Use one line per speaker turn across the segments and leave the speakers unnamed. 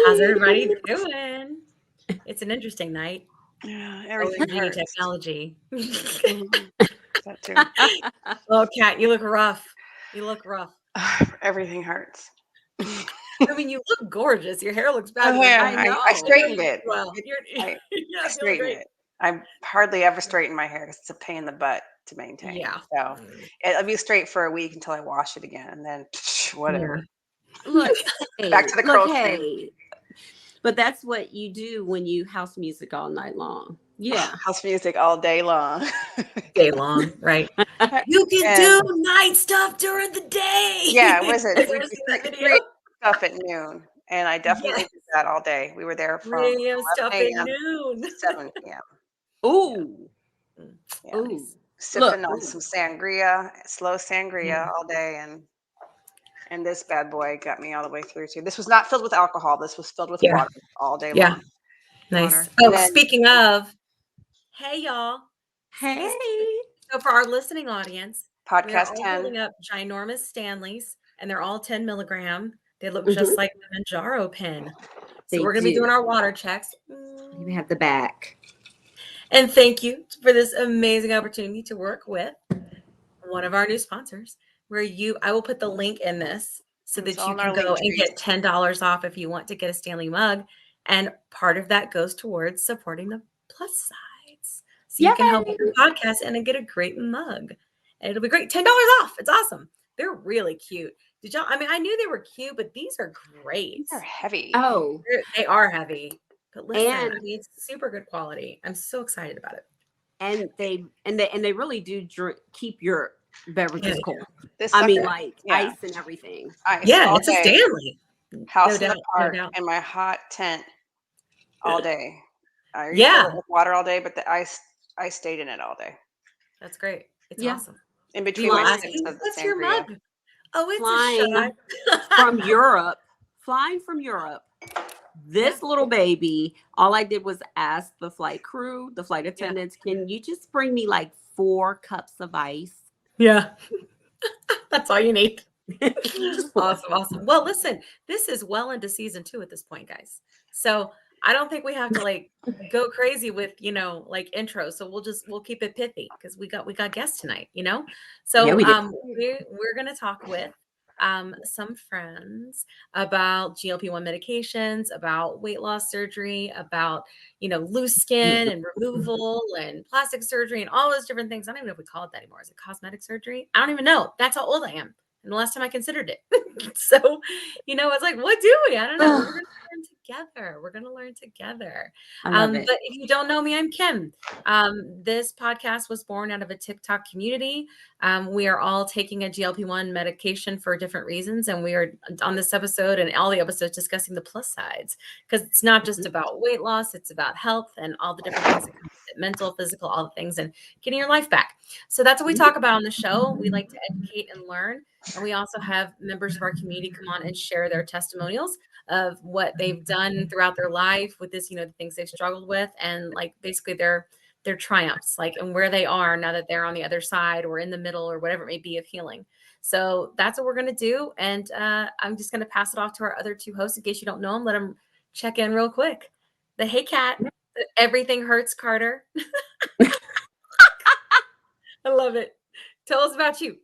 How's everybody doing? It's an interesting night.
Yeah, everything
OMG
hurts.
technology.
Mhm. That too.
Oh, Kat, you look rough. You look rough.
Everything hurts.
I mean, you look gorgeous. Your hair looks
Oh
fabulous.
yeah,
But
I
I
know.
straightened it.
well,
It-
you're
I
yeah, feeling
straightened
great.
it. I hardly ever straighten my hair because it's a pain in the butt to maintain.
Yeah.
So it'll be straight for a week until I wash it again, and then whatever.
Look,
Back to the curl cream.
hey. But that's what you do when you house music all night long. Yeah.
House music all day long.
Day long, right? You can
And
do night stuff during the day.
yeah, was it?
Has
We
ever
do
seen that video?
three stuff at noon, and I definitely
Yes.
did that all day. We were there
3
from
a.m. stuff
11
at
a.m.
noon.
to 7 p.m.
Ooh.
Yeah,
Ooh.
sipping on
Look.
some sangria, slow sangria
Yeah.
all day, and this bad boy got me all the way through too. This was not filled with alcohol. This was filled with
Yeah.
water all day
Yeah.
long.
Nice.
Water.
Oh,
And then
speaking of, hey y'all.
Hey.
So for our listening audience, we are
podcast
all
10.
holding up ginormous Stanleys, and they're all 10 milligram. They look
Mhm.
just like the Mounjaro pen. So
They
we're going to be
do.
doing our water checks.
You have the back.
And thank you for this amazing opportunity to work with one of our new sponsors, where I will put the link in this so
It's
that you
on our
can go
link
and
trees.
get $10 off if you want to get a Stanley mug. And part of that goes towards supporting the plus sides. So you can help with the podcast and get a great mug. And it'll be great. $10 off. It's awesome. They're really cute. Did y'all? I mean, I knew they were cute, but these are great.
These are heavy.
Oh.
They are heavy. But listen, I
And
mean, it's super good quality. I'm so excited about it.
and they really do keep your beverages
Yeah.
cold.
This
I mean,
sucker,
like
yeah,
ice and everything.
ice
Yeah,
all
it's a
day.
Stanley.
House
No
in the
doubt. No
park
doubt.
in my hot tent all day. I refilled
Yeah.
it with water all day, but the ice stayed in it all day.
That's great. It's
Yeah.
awesome.
In between
People
my
ask
sips
me,
of the
what's your
sangria.
mug? Oh, it's
Flying
a shot.
from Europe. Flying from Europe. This little baby, all I did was ask the flight crew, the flight attendants, can you just bring me like 4 cups of ice?
Yeah. That's all you need.
Just 4.
Awesome. Well, listen, this is well into season 2 at this point, guys. So I don't think we have to like go crazy with, like intros. So we'll keep it pithy because we got guests tonight, So
Yeah, we do.
we're gonna talk with some friends about GLP-1 medications, about weight loss surgery, about loose skin and removal and plastic surgery and all those different things. I don't even know if we call it that anymore. Is it cosmetic surgery? I don't even know. That's how old I am. And the last time I considered it. So, it's like, what do we? I don't know. We're going to learn together.
I love it.
But if you don't know me, I'm Kim. This podcast was born out of a TikTok community. We are all taking a GLP-1 medication for different reasons. And we are on this episode and all the episodes discussing the plus sides, because it's not just about weight loss. It's about health and all the different things that come with it, mental, physical, all the things, and getting your life back. So that's what we talk about on the show. We like to educate and learn. And we also have members of our community come on and share their testimonials of what they've done throughout their life with this, the things they've struggled with, and like basically their triumphs, like, and where they are now that they're on the other side or in the middle or whatever it may be of healing. So that's what we're going to do. And I'm just going to pass it off to our other 2 hosts in case you don't know them. Let them check in real quick. The Hey Cat, Everything Hurts Carter. I love it. Tell us about you.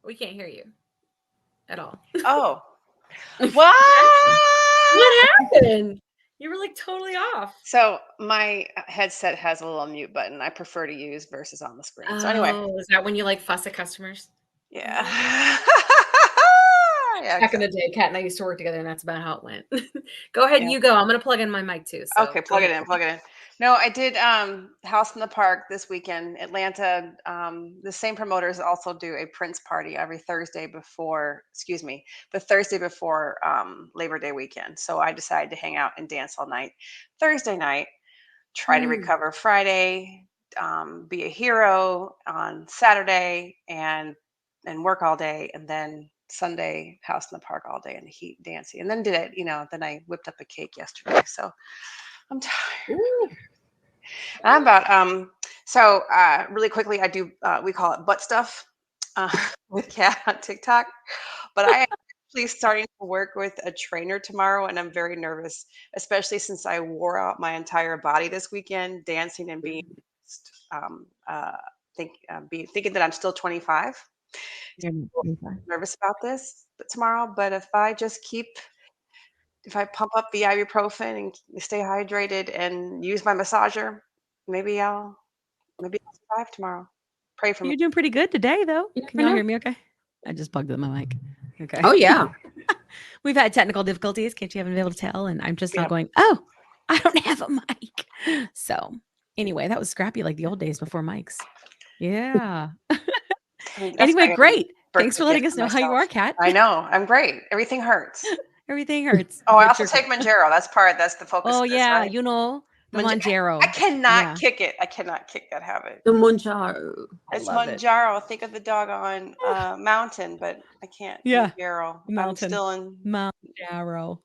We can't hear you at all.
Oh. What?
What happened? You were like totally off.
So my headset has a little mute button I prefer to use versus on the screen. So anyway.
Oh, is that when you like fuss at customers?
Yeah.
Back in the day, Kat and I used to work together, and that's about how it went. Go ahead, you go. I'm going to plug in my mic too. So
okay, plug it in. No, I did House in the Park this weekend. Atlanta, the same promoters also do a Prince party every Thursday before, the Thursday before Labor Day weekend. So I decided to hang out and dance all night Thursday night, try to recover Friday, be a hero on Saturday, and work all day, and then Sunday House in the Park all day in the heat dancing, and then did it, then I whipped up a cake yesterday. So I'm tired. I'm about really quickly, I do we call it butt stuff. with Kat on TikTok, but I am actually starting to work with a trainer tomorrow, and I'm very nervous, especially since I wore out my entire body this weekend dancing and being um, uh, thinking that I'm still 25.
You're okay.
Nervous about this, but tomorrow. But if I pump up the ibuprofen and stay hydrated and use my massager, maybe I'll survive tomorrow. Pray for me.
You're doing pretty good today, though.
You
Can
never
y'all
know.
hear me okay? I just plugged in my mic. Okay.
Oh yeah.
We've had technical difficulties. Can't you haven't been able to tell? And I'm just now
Yeah.
going, oh, I don't have a mic. So anyway, that was scrappy like the old days before mics. Yeah.
I mean, that's
Anyway,
my
great. Thanks for
birthday
letting
gift
us
for
know how you
myself.
are, Kat.
I know. I'm great. Everything hurts.
Everything hurts.
Oh, I
but
also
you're
take
good.
Mounjaro. That's the focus
Oh
of this,
yeah,
right?
you know the
I
Mounjaro.
cannot
Yeah,
kick it. I cannot kick that habit.
The Mounjaro.
I
It's
love it.
Mounjaro. Think of the doggone mountain, but I can't.
Yeah,
Mounjaro. I'm
mountain
still in.
Mounjaro.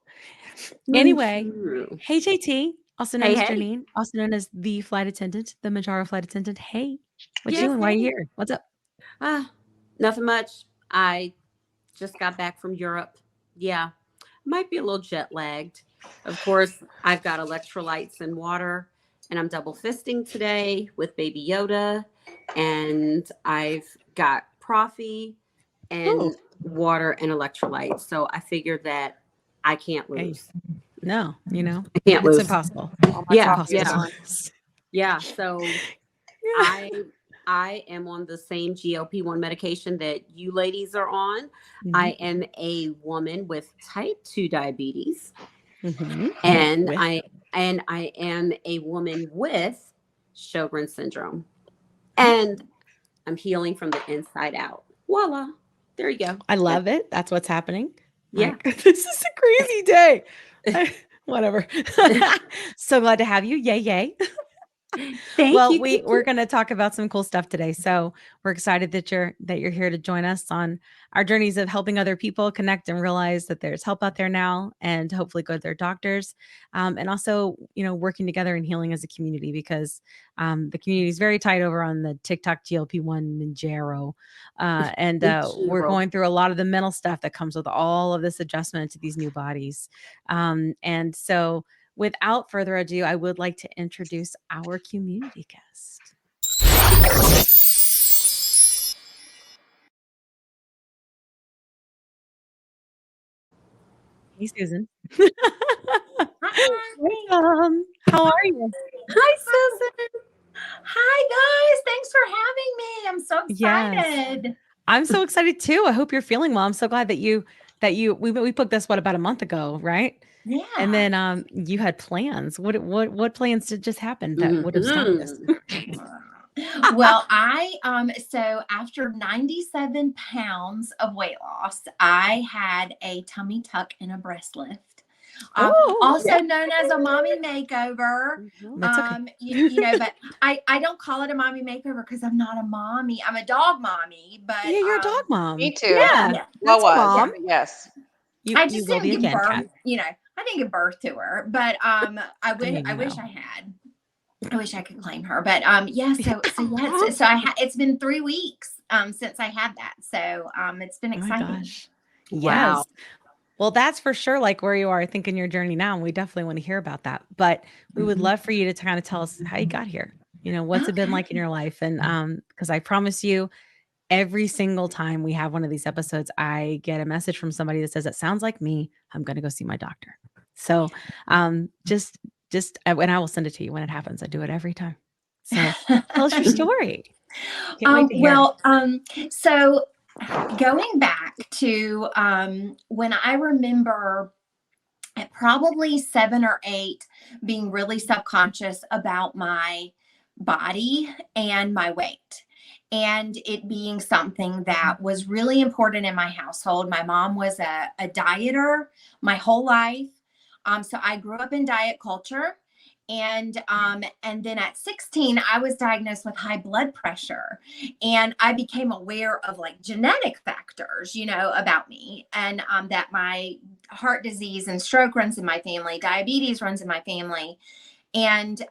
Anyway,
Mounjaro.
hey JT, also known
Hey,
as
hey.
Janine, also known as the flight attendant, the Mounjaro flight attendant. Hey, what you
Yes,
doing? Why are you
hey.
here? What's up?
Nothing much. I just got back from Europe. Yeah. Might be a little jet lagged. Of course, I've got electrolytes and water, and I'm double fisting today with Baby Yoda. And I've got Profi and water and electrolytes. So I figured that I can't
Hey,
lose.
no,
I can't
it's
lose.
impossible.
All my
Yeah,
coffee is
yeah.
gone.
Yeah. So
Yeah.
I am on the same GLP-1 medication that you ladies are on.
Mhm.
I am a woman with type 2 diabetes,
Mhm.
and
With-
I am a woman with Sjogren's syndrome, and I'm healing from the inside out. Voila. There you go.
I love it. That's what's happening.
Yeah.
Like, this is a crazy day. Whatever. So glad to have you. Yay, yay.
Thank you.
We're going to talk about some cool stuff today. So we're excited that you're here to join us on our journeys of helping other people connect and realize that there's help out there now, and hopefully go to their doctors, and also working together and healing as a community, because the community is very tight over on the TikTok GLP-1 Mounjaro, and we're
Mounjaro.
going through a lot of the mental stuff that comes with all of this adjustment to these new bodies, and so. Without further ado, I would like to introduce our community guest. Hey, Susan. Welcome. How are you?
Hi, Susan. Hi, guys. Thanks for having me. I'm so excited.
Yes. I'm so excited too. I hope you're feeling well. I'm so glad that we booked this about a month ago, right?
Yeah.
And then you had plans. What plans did just happen that would have stopped this?
Well, so after 97 pounds of weight loss, I had a tummy tuck and a breast lift. Also known as a mommy makeover.
That's okay.
But I don't call it a mommy makeover because I'm not a mommy. I'm a dog mommy, but
Yeah, you're a dog mom.
Me too.
Yeah.
Yeah.
Well,
That's a mom.
yes.
I just
will
didn't
be
give
again,
birth.
Kat.
I didn't give birth to her, but I
know.
wish I had. I wish I could claim her, but it's been 3 weeks since I had that, so it's been
Oh my
exciting.
gosh.
Wow.
Yes. Well, that's for sure like where you are, I think, in your journey now. And we definitely want to hear about that. But we would love for you to kind of tell us how you got here. What's it been like in your life? And because I promise you, every single time we have one of these episodes, I get a message from somebody that says, "It sounds like me. I'm going to go see my doctor." So just and I will send it to you when it happens. I do it every time. So tell us your story. Can't wait to hear.
So going back to when I remember at probably 7 or 8 being really self-conscious about my body and my weight, and it being something that was really important in my household. My mom was a dieter my whole life. So I grew up in diet culture. And then at 16, I was diagnosed with high blood pressure, and I became aware of like genetic factors, about me, and that my heart disease and stroke runs in my family, diabetes runs in my family. And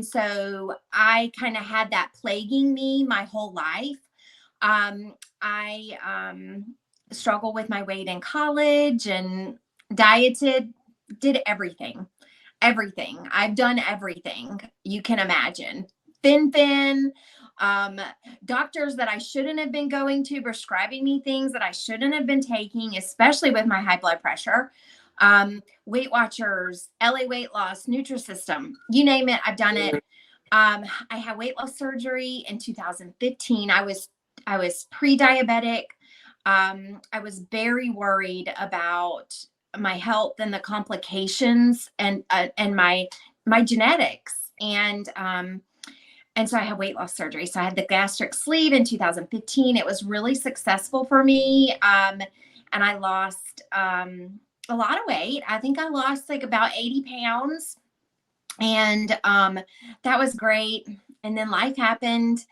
so I kind of had that plaguing me my whole life. I struggled with my weight in college and dieted, did everything. Everything. I've done everything you can imagine. Thin, um, doctors that I shouldn't have been going to, prescribing me things that I shouldn't have been taking, especially with my high blood pressure. Weight Watchers, LA Weight Loss, Nutrisystem, you name it, I've done it. I had weight loss surgery in 2015. I was pre-diabetic. I was very worried about my health and the complications and my genetics. And so I had weight loss surgery. So I had the gastric sleeve in 2015. It was really successful for me. And I lost a lot of weight. I think I lost like about 80 pounds. And that was great. And then life happened.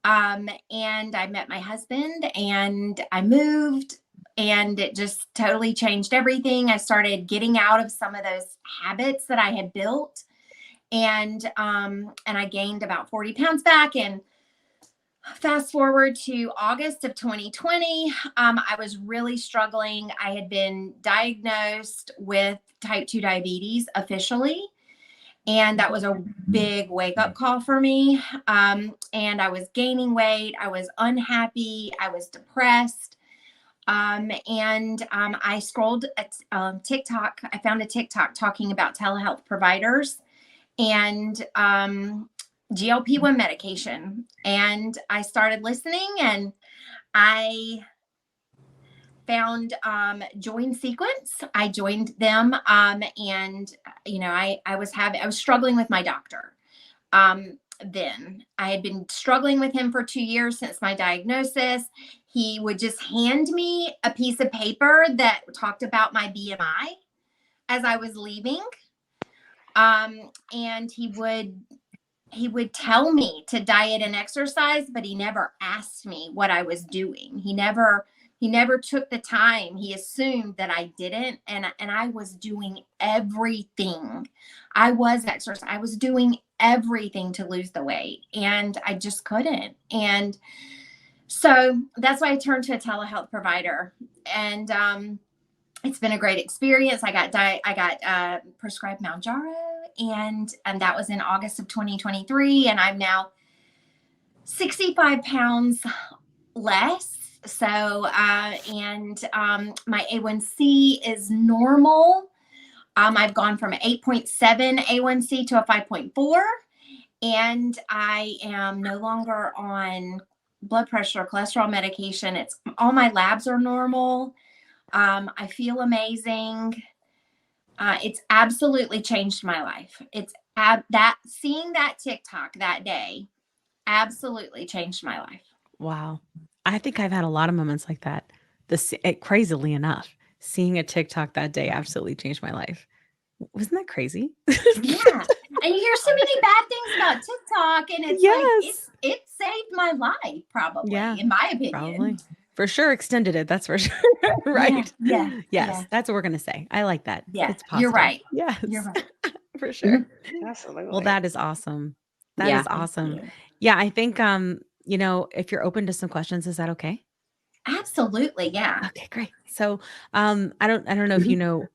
And I met my husband and I moved, and it just totally changed everything. I started getting out of some of those habits that I had built. And I gained about 40 pounds back. And fast forward to August of 2020, I was really struggling. I had been diagnosed with type 2 diabetes officially. And that was a big wake up call for me. And I was gaining weight. I was unhappy. I was depressed. I scrolled at TikTok. I found a TikTok talking about telehealth providers and GLP-1 medication. And I started listening, and I found Join Sequence. I joined them, and I was struggling with my doctor. Then I had been struggling with him for 2 years since my diagnosis. He would just hand me a piece of paper that talked about my BMI as I was leaving, and he would tell me to diet and exercise, but he never asked me what I was doing. He never took the time. He assumed that I didn't. And I was doing everything. I was exercising. I was doing everything to lose the weight, and I just couldn't. And so that's why I turned to a telehealth provider. And it's been a great experience. I got prescribed Mounjaro, and that was in August of 2023. And I'm now 65 pounds less. So, my A1C is normal. I've gone from 8.7 A1C to a 5.4, and I am no longer on blood pressure or cholesterol medication. All my labs are normal. I feel amazing. It's absolutely changed my life. Seeing that TikTok that day absolutely changed my life.
Wow. I think I've had a lot of moments like that. Crazily enough, seeing a TikTok that day absolutely changed my life. Wasn't that crazy?
Yeah. And you hear so many bad things about TikTok, and it's
Yes.
it saved my life, probably,
Yeah,
in my opinion.
Probably. For sure extended it. That's for sure. Right.
Yeah.
Yes.
Yeah.
That's what we're going to say. I like that.
Yeah.
It's positive.
You're right.
Yes.
You're right.
For sure.
Absolutely.
Well, that is awesome. That
Yeah.
is awesome. Yeah. I think, if you're open to some questions, is that okay?
Absolutely. Yeah.
Okay, great. So, I don't know if you know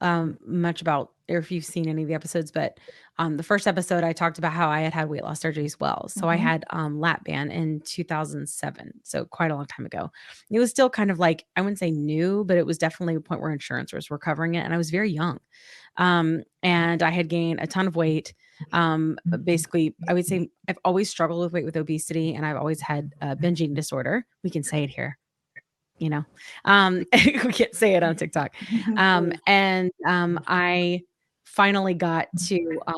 much about, or if you've seen any of the episodes, but the first episode I talked about how I had weight loss surgery as well. So I had lap band in 2007, so quite a long time ago. It was still kind of like, I wouldn't say new, but it was definitely a point where insurance was recovering it, and I was very young. And I had gained a ton of weight. Basically, I would say I've always struggled with obesity, and I've always had a binge eating disorder. We can say it here. We can't say it on TikTok. I finally got to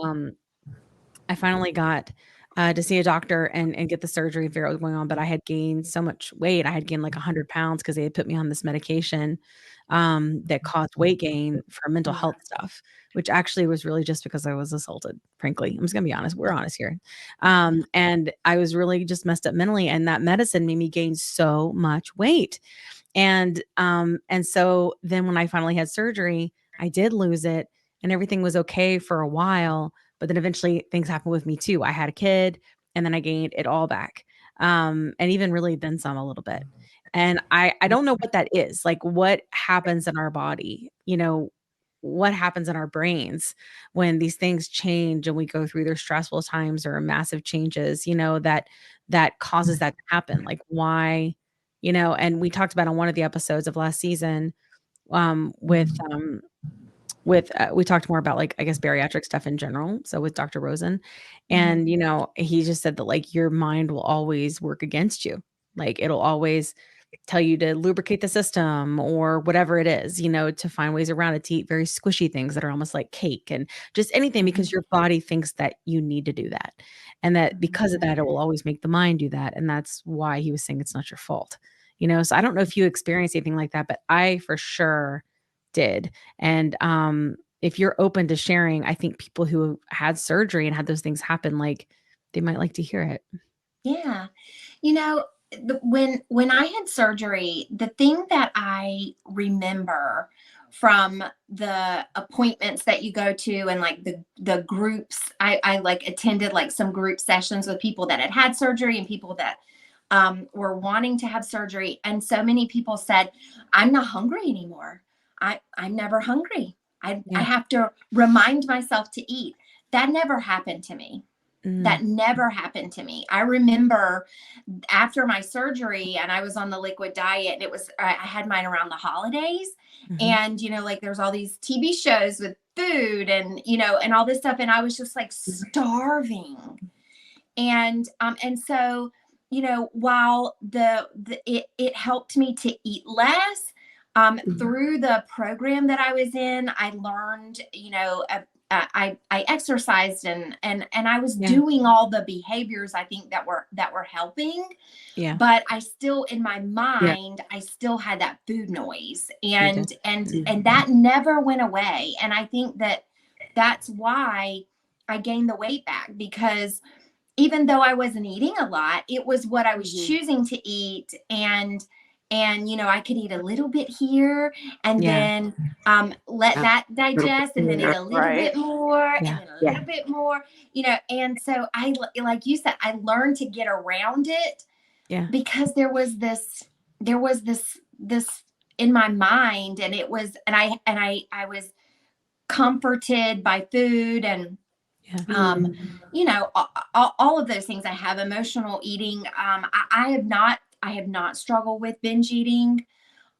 see a doctor and get the surgery and figure out what was going on. But I had gained so much weight. I had gained like 100 pounds because they had put me on this medication that caused weight gain for mental health stuff, which actually was really just because I was assaulted. Frankly, I'm just gonna be honest. We're honest here. And I was really just messed up mentally, and that medicine made me gain so much weight. And so then when I finally had surgery, I did lose it, and everything was okay for a while, but then eventually things happened with me too. I had a kid, and then I gained it all back. And even really then some a little bit. And I don't know what that is. Like, what happens in our body? What happens in our brains when these things change and we go through their stressful times or massive changes, that causes that to happen. Like, why, and we talked about on one of the episodes of last season, with we talked more about, like, I guess, bariatric stuff in general, so with Dr. Rosen, and he just said that, like, your mind will always work against you, like, it'll always tell you to lubricate the system or whatever it is, to find ways around it, to eat very squishy things that are almost like cake and just anything, because your body thinks that you need to do that, and that because of that, it will always make the mind do that, and that's why he was saying it's not your fault, so I don't know if you experienced anything like that, but I for sure did. And if you're open to sharing, I think people who had surgery and had those things happen, like, they might like to hear it.
Yeah. You know, when I had surgery, the thing that I remember from the appointments that you go to, and like the groups, I like attended like some group sessions with people that had surgery and people that were wanting to have surgery. And so many people said, I'm not hungry anymore. I'm never hungry. I
Yeah.
have to remind myself to eat. That never happened to me. That never happened to me. I remember after my surgery and I was on the liquid diet, and I had mine around the holidays. And, like there's all these TV shows with food and, and all this stuff. And I was just like starving. And so, while it helped me to eat less, through the program that I was in, I learned, I exercised and I was doing all the behaviors I think that were helping.
Yeah.
But I still, in my mind, I still had that food noise, and that never went away. And I think that's why I gained the weight back, because even though I wasn't eating a lot, it was what I was choosing to eat. And I could eat a little bit here and then let that digest, and then eat a little bit more and then a little bit more, and so like you said, I learned to get around it because there was this in my mind, and it was, and I was comforted by food, and all of those things. I have emotional eating. I have not struggled with binge eating.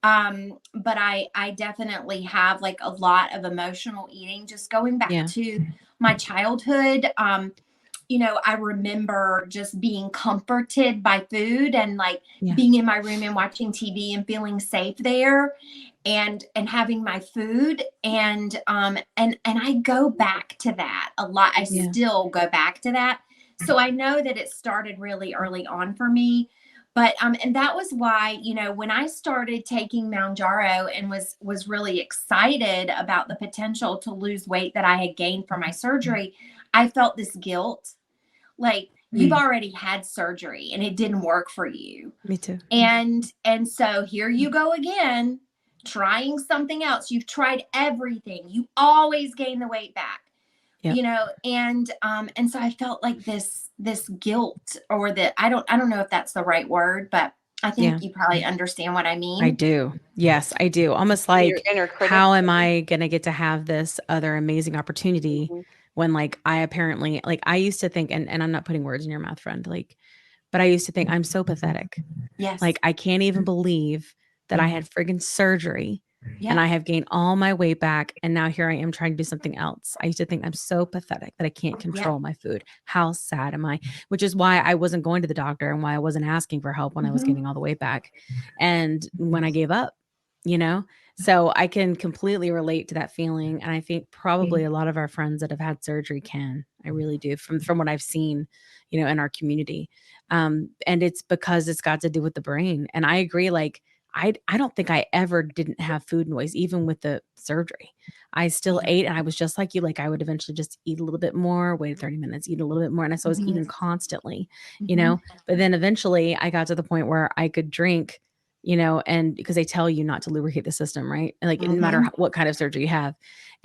But I definitely have like a lot of emotional eating, just going back to my childhood. I remember just being comforted by food, and like being in my room and watching TV and feeling safe there, and having my food. And I go back to that a lot. I still go back to that. So I know that it started really early on for me. But and that was why, when I started taking Mounjaro and was really excited about the potential to lose weight that I had gained from my surgery, I felt this guilt. Like, you've already had surgery and it didn't work for you.
Me too.
And so here you go again, trying something else. You've tried everything. You always gain the weight back. And so I felt like this guilt, or I don't know if that's the right word, but I think you probably understand what I mean.
I do. Yes, I do. Almost like,
Your inner critic.
how am I going to get to have this other amazing opportunity when, like, I apparently, like, I used to think, and I'm not putting words in your mouth, friend, like, but I used to think I'm so pathetic.
Yes.
Like, I can't even believe that I had friggin' surgery and I have gained all my weight back, and now here I am trying to do something else. I used to think I'm so pathetic that I can't control my food. How sad am I? Which is why I wasn't going to the doctor, and why I wasn't asking for help when I was getting all the weight back. And when I gave up, so I can completely relate to that feeling. And I think probably a lot of our friends that have had surgery can. I really do, from what I've seen, in our community. And it's because it's got to do with the brain. And I agree, like, I don't think I ever didn't have food noise, even with the surgery. I still ate, and I was just like you. Like, I would eventually just eat a little bit more, wait 30 minutes, eat a little bit more. And so I was eating constantly, but then eventually I got to the point where I could drink, and because they tell you not to lubricate the system, right? And like, no matter what kind of surgery you have.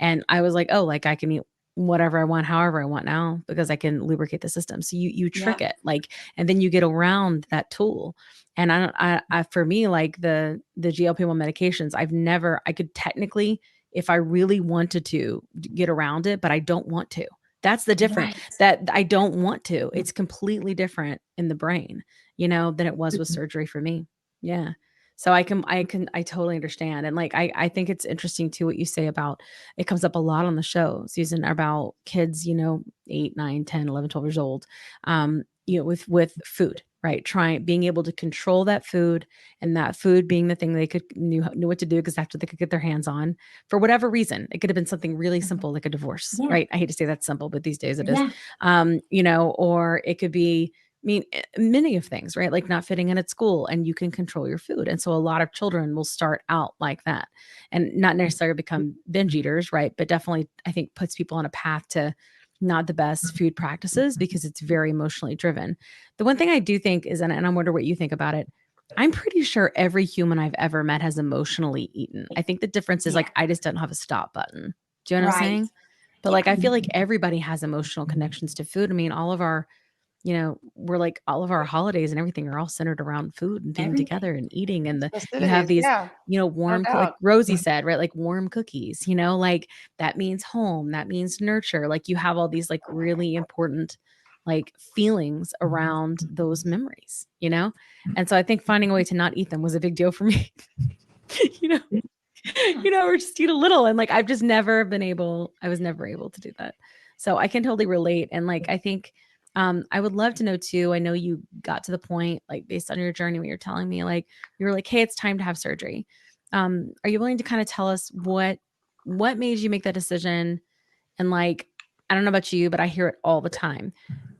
And I was like, oh, like, I can eat whatever I want, however I want now, because I can lubricate the system. So you trick
Yeah.
it, like, and then you get around that tool. And I for me, like the GLP-1 medications, I could technically, if I really wanted to, get around it, but I don't want to. That's the difference,
Right.
that I don't want to. It's completely different in the brain, than it was with surgery for me. Yeah. So I totally understand. And like, I think it's interesting too, what you say about, it comes up a lot on the show, Susan, about kids, 8, 9, 10, 11, 12 years old, with food, right? Being able to control that food, and that food being the thing they knew what to do, because that's what they could get their hands on for whatever reason. It could have been something really simple, like a divorce,
Yeah.
right? I hate to say that's simple, but these days it is.
Yeah.
Or it could be, many of things, right? Like not fitting in at school, and you can control your food. And so a lot of children will start out like that, and not necessarily become binge eaters, right? But definitely, I think, puts people on a path to not the best food practices, because it's very emotionally driven. The one thing I do think is, and I wonder what you think about it, I'm pretty sure every human I've ever met has emotionally eaten. I think the difference is,
Yeah.
like, I just don't have a stop button. Do you know what I'm
Right.
saying? But like, I feel like everybody has emotional connections to food. I mean, all of our, we're like, all of our holidays and everything are all centered around food and being
Everything.
together and eating. And you have
Festivities,
these,
yeah, no
warm, like
doubt.
Rosie said, right? Like warm cookies, like that means home, that means nurture. Like you have all these like really important like feelings around those memories, And so I think finding a way to not eat them was a big deal for me, you know, or just eat a little. And like, I was never able to do that. So I can totally relate. And like, I think, I would love to know too. I know you got to the point, like based on your journey, when you're telling me, like, you were like, hey, it's time to have surgery. Are you willing to kind of tell us what made you make that decision? And like, I don't know about you, but I hear it all the time.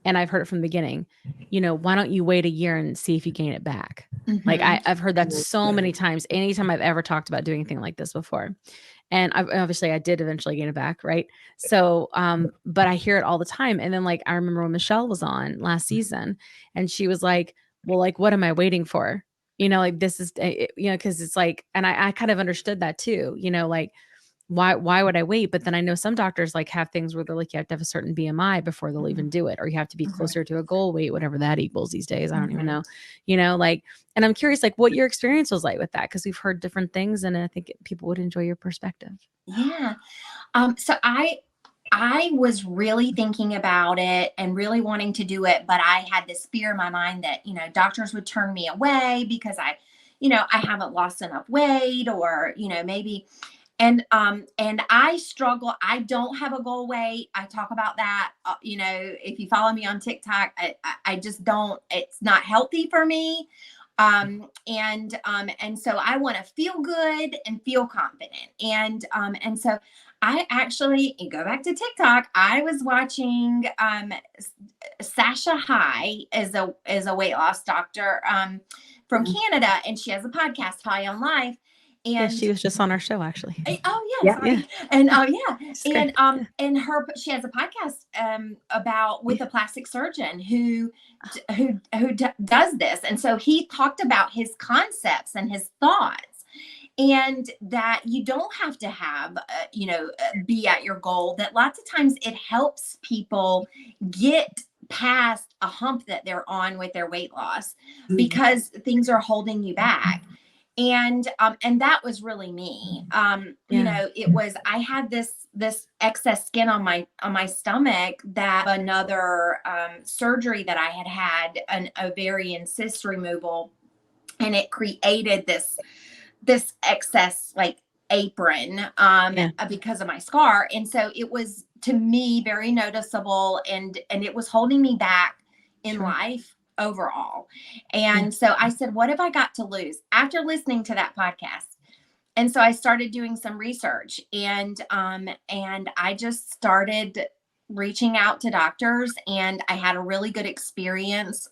And I've heard it from the beginning, why don't you wait a year and see if you gain it back? Like
Mhm.
I've heard that so many times, anytime I've ever talked about doing anything like this before. And obviously I did eventually gain it back. Right. So, but I hear it all the time. And then like, I remember when Michelle was on last season, and she was like, well, like, what am I waiting for? Like this is, cause it's like, and I kind of understood that too, like, why would I wait? But then I know some doctors like have things where they're like, you have to have a certain BMI before they'll even do it, or you have to be closer to a goal weight, whatever that equals these days. I don't even know, like, and I'm curious, like, what your experience was like with that, because we've heard different things, and I think people would enjoy your perspective.
Yeah. So I was really thinking about it and really wanting to do it, but I had this fear in my mind that, doctors would turn me away because I haven't lost enough weight, or, maybe. And I struggle. I don't have a goal weight. I talk about that. If you follow me on TikTok, I just don't, it's not healthy for me. And so I want to feel good and feel confident. And so I actually, and go back to TikTok, I was watching Sasha High is a weight loss doctor from Canada, and she has a podcast, High on Life. And
Yeah, she was just on our show, actually.
Oh yeah, sorry. And she has a podcast about, with a plastic surgeon who does this, and so he talked about his concepts and his thoughts, and that you don't have to have be at your goal. That lots of times it helps people get past a hump that they're on with their weight loss, because things are holding you back. And that was really me. It was, I had this excess skin on my stomach, that another surgery that I had an ovarian cyst removal, and it created this excess like apron because of my scar. And so it was, to me, very noticeable, and it was holding me back in life overall. And so I said, what have I got to lose, after listening to that podcast? And so I started doing some research, and I just started reaching out to doctors, and I had a really good experience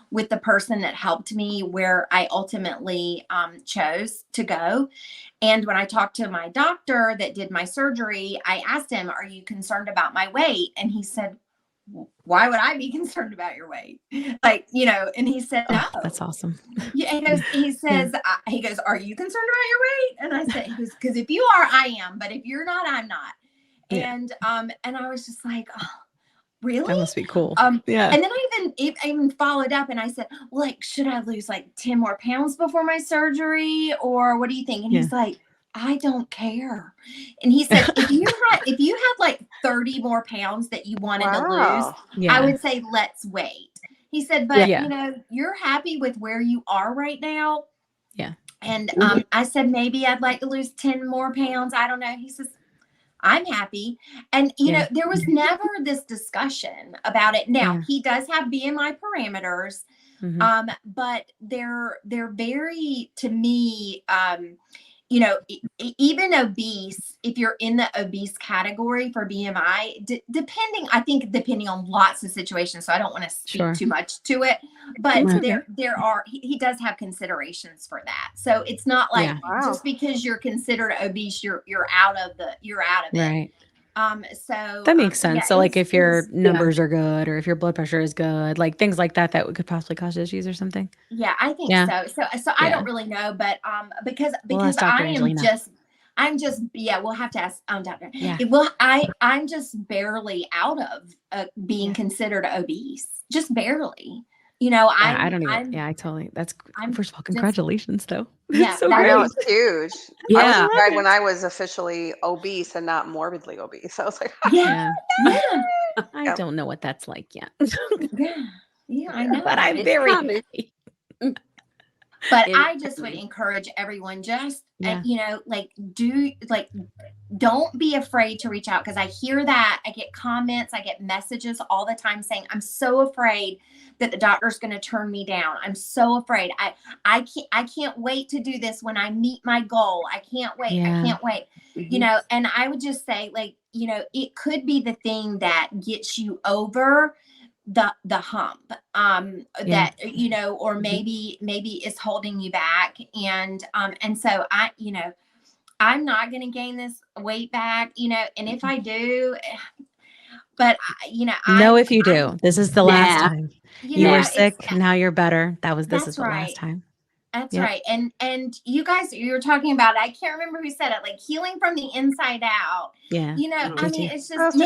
with the person that helped me, where I ultimately chose to go. And when I talked to my doctor that did my surgery, I asked him, are you concerned about my weight? And he said, why would I be concerned about your weight? Like, and he said, no.
Oh, that's awesome.
Yeah, he says, he goes, are you concerned about your weight? And I said, he goes, because if you are, I am, but if you're not, I'm not.
Yeah.
And I was just like, oh, really?
That must be cool.
Yeah. And then I even followed up and I said, well, like, should I lose like 10 more pounds before my surgery, or what do you think? And he's like, I don't care. And he said, if you had like 30 more pounds that you wanted to lose, I would say, let's wait. He said, but you know, you're happy with where you are right now.
Yeah.
And I said, maybe I'd like to lose 10 more pounds. I don't know. He says, I'm happy. And, you know, there was never this discussion about it. Now, he does have BMI parameters, but they're very, to me, you know, even obese, if you're in the obese category for BMI, depending on lots of situations. So I don't want to speak too much to it, but there are, he does have considerations for that. So it's not like just because you're considered obese, you're out of it.
Right.
So
that makes sense. So like if your numbers are good, or if your blood pressure is good, like things like that could possibly cause issues or something.
Yeah, I think so. So I don't really know, but because
Angelina.
I'm just we'll have to ask Dr. Yeah. Well, I'm just barely out of being considered obese, just barely. You know,
I don't even. I totally. First of all, congratulations, though.
Yeah,
so I know, it's huge.
Yeah,
I was surprised when I was officially obese and not morbidly obese. I was like,
yeah.
I don't know what that's like yet.
Yeah, I know.
But I'm very happy.
But I just would encourage everyone, just you know, don't be afraid to reach out, because I hear that. I get comments, I get messages all the time saying, I'm so afraid that the doctor's going to turn me down. I'm so afraid. I can't wait to do this when I meet my goal. I can't wait. I can't wait. You know, and I would just say, like, you know, it could be the thing that gets you over the hump that, you know, or maybe is holding you back. And so you know, I'm not going to gain this weight back, you know, and if I do, but you know,
if you do, this is the last time. You were sick. Now you're better. This is the last time.
That's right. And you guys, you were talking about, I can't remember who said it, like healing from the inside out.
Yeah.
You know, I mean, it's just,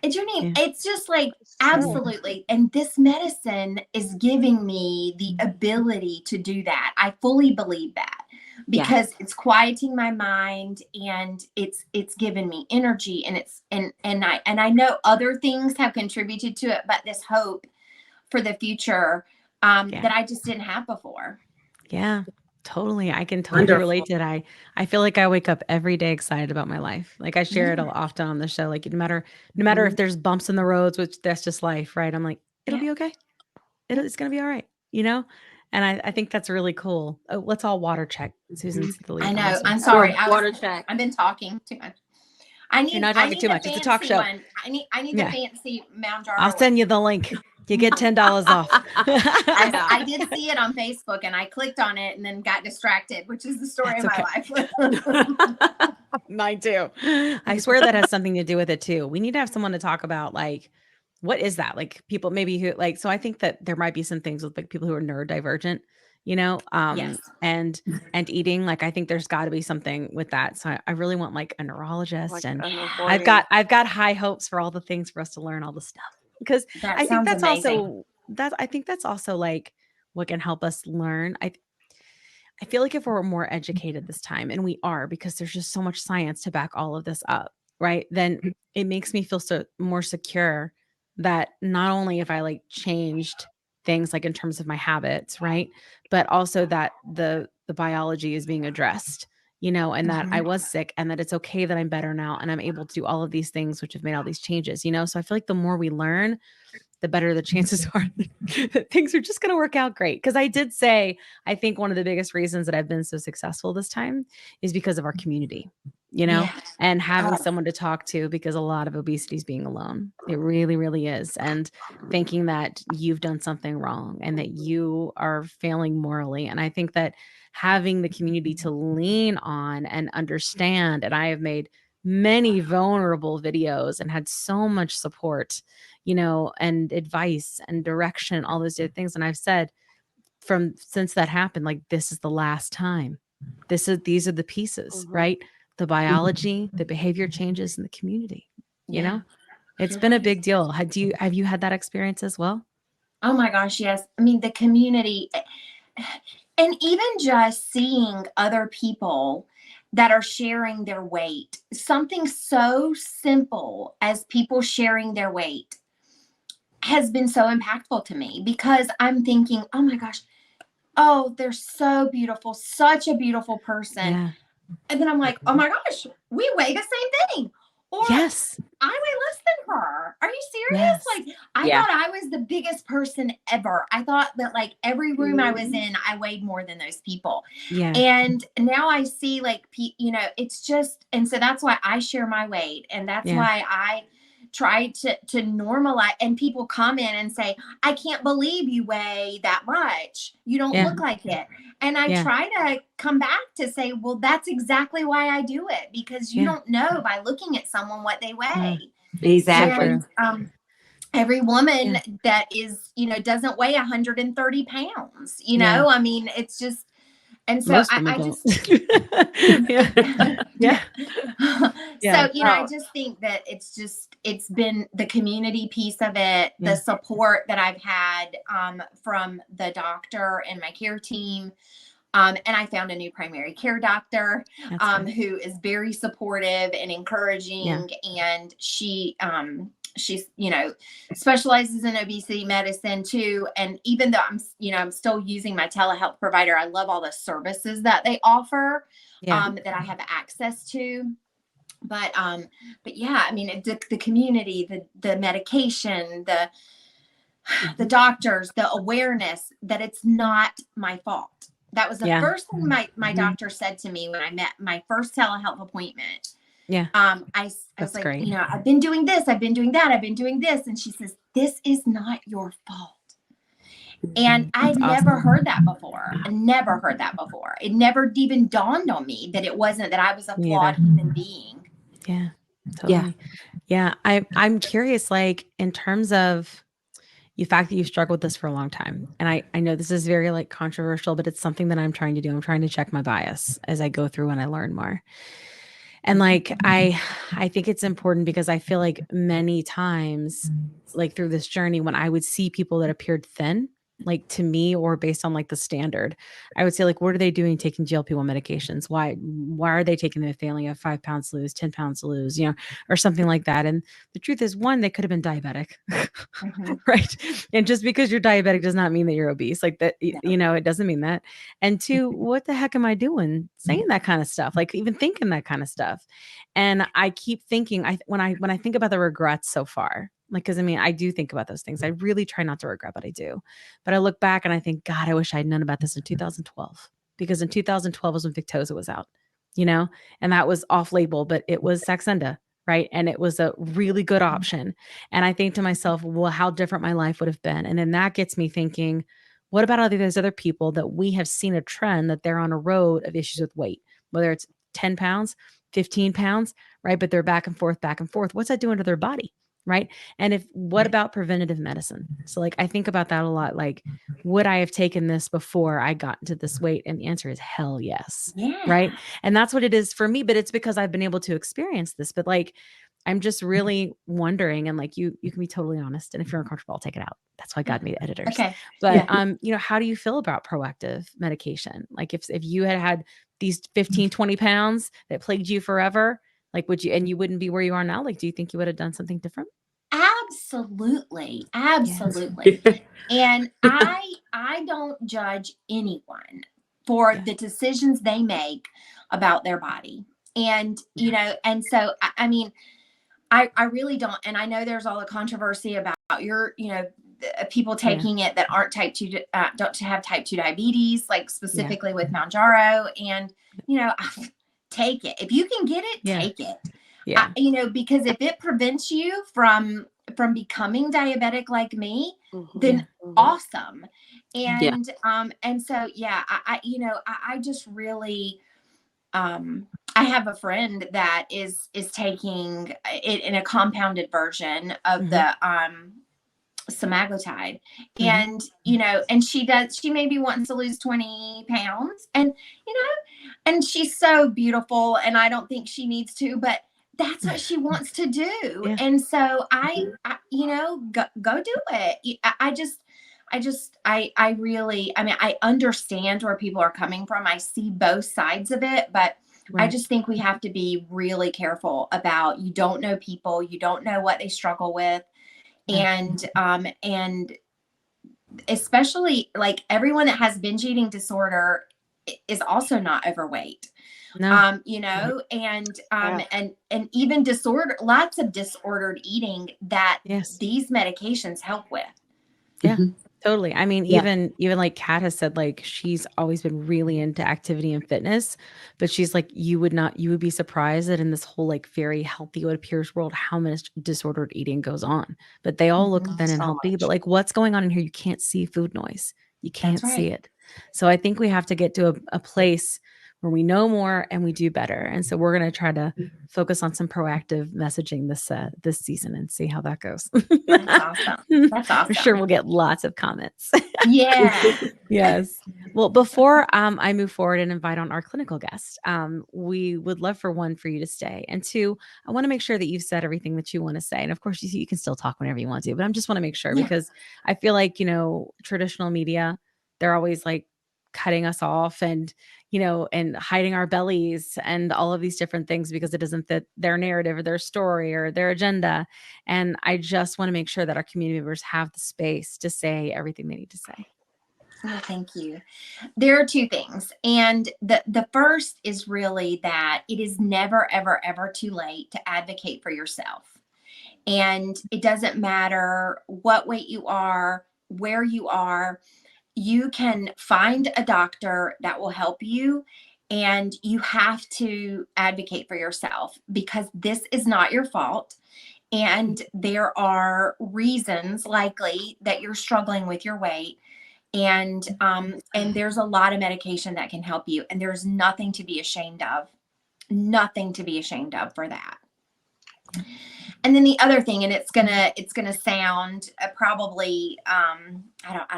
it's your name. It's just like, absolutely. And this medicine is giving me the ability to do that. I fully believe that, because it's quieting my mind, and it's given me energy, and I know other things have contributed to it, but this hope for the future that I just didn't have before.
Yeah, totally. I can totally relate to it. I feel like I wake up every day excited about my life. Like I share it often on the show. Like no matter if there's bumps in the roads, which that's just life, right? I'm like, it'll be okay. It's gonna be all right, you know? And I think that's really cool. Oh, let's all water check. Susan's the lead.
I know. I'm sorry.
Water check.
I've been talking too much.
You're not talking too much. It's a talk show.
I need the fancy Mounjaro.
I'll send you the link. You get $10 off.
I did see it on Facebook, and I clicked on it and then got distracted, which is the story of my life.
Mine too. I swear that has something to do with it too. We need to have someone to talk about, like, what is that? Like people maybe who like, so I think that there might be some things with like people who are neurodivergent, you know, and eating, like, I think there's gotta be something with that. So I really want like a neurologist, like, and I've got high hopes for all the things for us to learn all the stuff, because I think that's amazing. I think that's also like what can help us learn. I feel like if we're more educated this time, and we are, because there's just so much science to back all of this up, right? Then it makes me feel so more secure that not only if I like changed things like in terms of my habits, right, but also that the biology is being addressed, you know, and that I was sick, and that it's okay that I'm better now, and I'm able to do all of these things which have made all these changes, you know. So I feel like the more we learn, the better the chances are that things are just going to work out great. Because I did say, I think one of the biggest reasons that I've been so successful this time is because of our community, you know, and having someone to talk to, because a lot of obesity is being alone. It really, really is. And thinking that you've done something wrong and that you are failing morally. And I think that having the community to lean on and understand, and I have made many vulnerable videos and had so much support, you know, and advice and direction, all those different things. And I've said since that happened, like, this is the last time. These are the pieces, right? the biology, the behavior changes in the community. You know, it's
You're
been a
right.
big deal. Have you had that experience as well?
Oh my gosh, yes. I mean, the community, and even just seeing other people that are sharing their weight, something so simple as people sharing their weight has been so impactful to me, because I'm thinking, oh my gosh, oh, they're so beautiful, such a beautiful person.
Yeah.
And then I'm like, oh my gosh, we weigh the same thing. Or
Yes.
I weigh less than her. Are you serious?
Yes.
Like, I
Yeah.
thought I was the biggest person ever. I thought that like every room I was in, I weighed more than those people.
Yeah.
And now I see like, you know, it's just, and so that's why I share my weight. And that's
Yeah.
why I try to normalize, and people come in and say, I can't believe you weigh that much. You don't
Yeah.
look like it. And I
Yeah.
try to come back to say, well, that's exactly why I do it, because you
Yeah.
don't know by looking at someone what they weigh.
Exactly.
And every woman
Yeah.
that is, you know, doesn't weigh 130 pounds, you
Yeah.
know, I mean, it's just, and so
Most of them
I
don't.
just,
Yeah. Yeah. Yeah.
so, you know, I
Oh,
just think that it's been the community piece of it,
Yeah.
the support that I've had from the doctor and my care team. And I found a new primary care doctor
That's good.
who is very supportive and encouraging.
Yeah.
And she's, you know, specializes in obesity medicine too. And even though I'm still using my telehealth provider, I love all the services that they offer
Yeah.
that I have access to. But yeah, I mean, the community, the medication, the doctors, the awareness that it's not my fault. That was the
Yeah.
first thing my
Mhm.
doctor said to me when I met my first telehealth appointment.
Yeah.
I was
That's
like,
great.
you know, I've been doing this, I've been doing that, I've been doing this. And she says, this is not your fault. And I'd
That's
never
awesome.
heard that before. I never heard that before. It never even dawned on me that it wasn't, that I was a
Me
flawed
either.
human being.
Yeah.
Yeah.
Totally. Yeah. I'm curious, like, in terms of the fact that you've struggled with this for a long time. And I know this is very like controversial, but it's something that I'm trying to do. I'm trying to check my bias as I go through and I learn more. And like I think it's important because I feel like many times, like through this journey, when I would see people that appeared thin, like to me, or based on like the standard, I would say, like, what are they doing taking GLP-1 medications? Why are they taking them if they only have 5 pounds to lose, 10 pounds to lose, you know, or something like that? And the truth is, one, they could have been diabetic.
Mhm.
Right. And just because you're diabetic does not mean that you're obese. Like that,
No.
you know, it doesn't mean that. And two, what the heck am I doing saying that kind of stuff? Like even thinking that kind of stuff. And I keep thinking, when I think about the regrets so far, like, cause I mean, I do think about those things. I really try not to regret, but I do. But I look back and I think, God, I wish I had known about this in 2012, because in 2012 was when Victoza was out, you know, and that was off label, but it was Saxenda. Right. And it was a really good option. And I think to myself, well, how different my life would have been. And then that gets me thinking, what about all those other people that we have seen a trend that they're on a road of issues with weight, whether it's 10 pounds, 15 pounds, right? But they're back and forth, back and forth. What's that doing to their body? Right. And what about preventative medicine? So like, I think about that a lot. Like, would I have taken this before I got into this weight? And the answer is hell yes.
Yeah.
Right. And that's what it is for me, but it's because I've been able to experience this. But like, I'm just really wondering, and like you can be totally honest. And if you're uncomfortable, I'll take it out. That's why God made editors.
Okay.
But
Yeah.
you know, how do you feel about proactive medication? Like if you had these 15, 20 pounds that plagued you forever, like would you, and you wouldn't be where you are now? Like, do you think you would have done something different?
Absolutely. Absolutely. And I don't judge anyone for
Yeah.
the decisions they make about their body. And, you know, and so, I mean, I really don't. And I know there's all the controversy about you know, people taking it that aren't type 2, don't have type 2 diabetes, like specifically with Mounjaro. And, you know, take it. If you can get it, take it.
Yeah.
You know, because if it prevents you from becoming diabetic like me, then awesome. And so, yeah, I you know, I just really, I have a friend that is taking it in a compounded version of the semaglutide.
Mhm.
And, and she maybe wants to lose 20 pounds, and, and she's so beautiful, and I don't think she needs to, but that's what she wants to do.
Yeah.
And so go do it. I really, I understand where people are coming from. I see both sides of it, but I
Right.
just think we have to be really careful about, you don't know people, you don't know what they struggle with.
Yeah.
And especially like everyone that has binge eating disorder is also not overweight.
No.
And
Yeah.
and even lots of disordered eating that
Yes.
these medications help with.
Yeah.
Mhm.
Totally. I mean,
Yeah.
even like Kat has said, like she's always been really into activity and fitness, but she's like, you would be surprised that in this whole like very healthy, what appears world, how much disordered eating goes on. But they all look
Mhm.
thin and
So
healthy.
much.
But like, what's going on in here? You can't see food noise. You
That's
can't see
right.
it. So I think we have to get to a place where we know more and we do better. And so we're going to try to focus on some proactive messaging this season and see how that goes.
That's awesome. That's
For sure,
awesome.
we'll get lots of comments.
Yeah.
Yes. Well, before I move forward and invite on our clinical guest, we would love for one for you to stay, and two, I want to make sure that you've said everything that you want to say. And of course, you can still talk whenever you want to, but I just want to make sure
Yeah.
because I feel like traditional media, they're always like cutting us off and and hiding our bellies and all of these different things because it doesn't fit their narrative or their story or their agenda. And I just want to make sure that our community members have the space to say everything they need to say.
Oh, thank you. There are two things. And the first is really that it is never, ever, ever too late to advocate for yourself. And it doesn't matter what weight you are, where you are, you can find a doctor that will help you. And you have to advocate for yourself because this is not your fault. And there are reasons likely that you're struggling with your weight. And there's a lot of medication that can help you, and there's nothing to be ashamed of for that. And then the other thing, and it's gonna sound probably I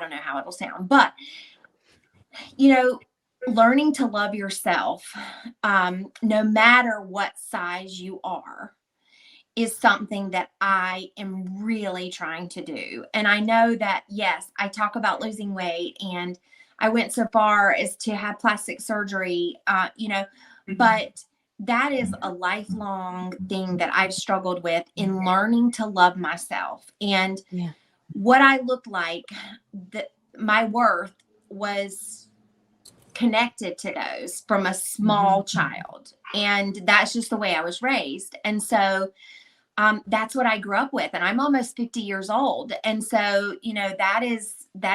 don't know how it'll sound, but learning to love yourself, no matter what size you are, is something that I am really trying to do. And I know that, yes, I talk about losing weight, and I went so far as to have plastic surgery, but that is a lifelong thing that I've struggled with in learning to love myself. And
Yeah.
what I looked like, my worth was connected to those from a small child. And that's just the way I was raised. And so that's what I grew up with, and I'm almost 50 years old. And so, that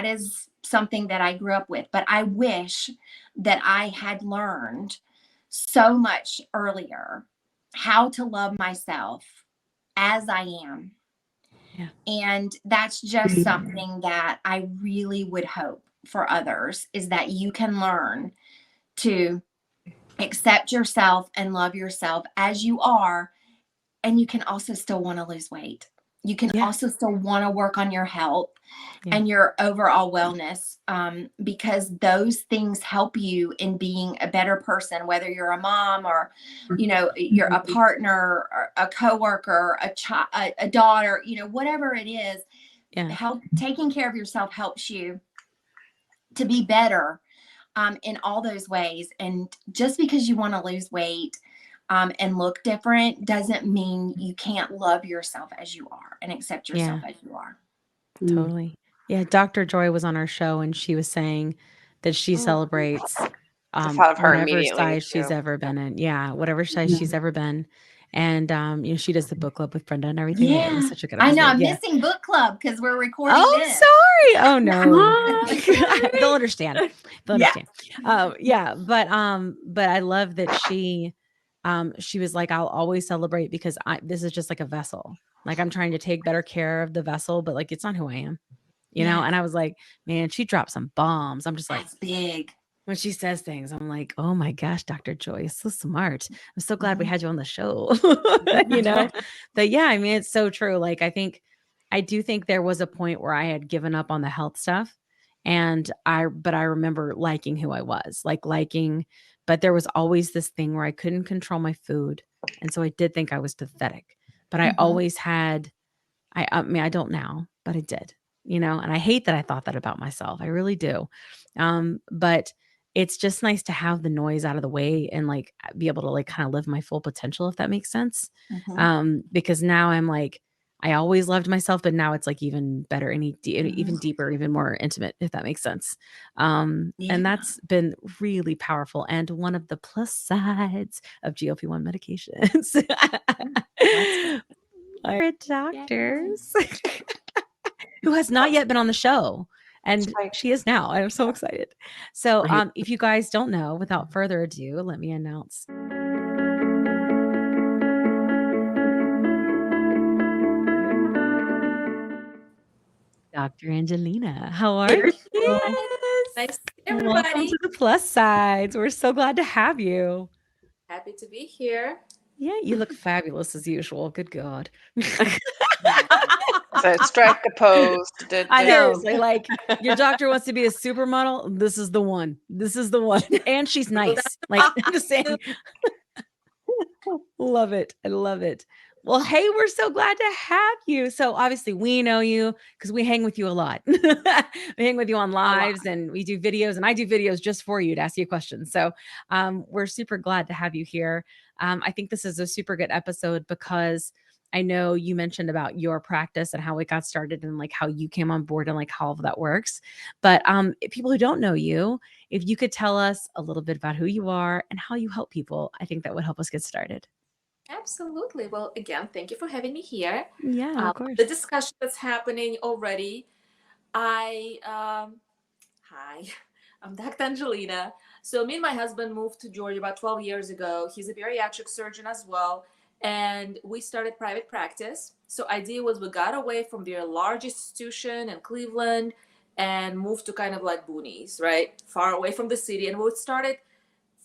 is something that I grew up with, but I wish that I had learned so much earlier how to love myself as I am.
Yeah.
And that's just something that I really would hope for others, is that you can learn to accept yourself and love yourself as you are. And you can also still want to lose weight. You can
Yeah.
also still want to work on your health
Yeah.
and your overall wellness, because those things help you in being a better person, whether you're a mom or, you're a partner or a coworker, a daughter, whatever it is.
Yeah.
Taking care of yourself helps you to be better in all those ways. And just because you want to lose weight and look different doesn't mean you can't love yourself as you are and accept yourself as you are.
Totally. Yeah, Dr. Joy was on our show and she was saying that she celebrates
I thought of her
whatever
immediately
size she's
too.
ever been in. Yeah, whatever size
Yeah.
she's ever been. And she does the book club with Brenda and everything. And it was
Yeah,
such a good
I know.
episode.
I'm
Yeah.
missing book club because we're recording
Oh,
this.
sorry. Oh no.
Ah,
They'll understand. They'll
Yeah.
understand. Yeah, but I love that she was like, I'll always celebrate because this is just like a vessel. Like I'm trying to take better care of the vessel, but like it's not who I am.
Yeah.
And I was like, man, she dropped some bombs. I'm just like,
That's big.
when she says things, I'm like, oh my gosh, Dr. Joy is so smart. I'm so glad we had you on the show. But yeah, I mean, it's so true. Like, I think I do think there was a point where I had given up on the health stuff, but I remember liking who I was, but there was always this thing where I couldn't control my food. And so I did think I was pathetic, but I always had, I mean, I don't now, but I did, and I hate that I thought that about myself. I really do. But it's just nice to have the noise out of the way and be able to kind of live my full potential, if that makes sense. Because now I'm I always loved myself, but now it's even better, even deeper, even more intimate, if that makes sense. And that's been really powerful. And one of the plus sides of GLP-1 medications. Our doctors who has not yet been on the show. And she is now. I'm so excited. So if you guys don't know, without further ado, let me announce. Dr. Angelina, how are you?
Nice to see
Welcome
everybody.
to the plus sides. We're so glad to have you.
Happy to be here.
Yeah, you look fabulous as usual. Good God.
So strike a pose.
I know.
Seriously, your doctor wants to be a supermodel. This is the one. This is the one. And she's nice. I'm just saying. Love it. I love it. Well, hey, we're so glad to have you. So obviously we know you because we hang with you a lot. We hang with you on lives and we do videos, and I do videos just for you to ask you questions. So we're super glad to have you here. I think this is a super good episode because I know you mentioned about your practice and how it got started and how you came on board and how all of that works. But people who don't know you, if you could tell us a little bit about who you are and how you help people, I think that would help us get started.
Absolutely. Well, again, thank you for having me here.
Yeah, of course.
The discussion that's happening already. Hi, I'm Dr. Angelina. So me and my husband moved to Georgia about 12 years ago. He's a bariatric surgeon as well. And we started private practice. So idea was we got away from the large institution in Cleveland and moved to kind of boonies, right? Far away from the city. And we started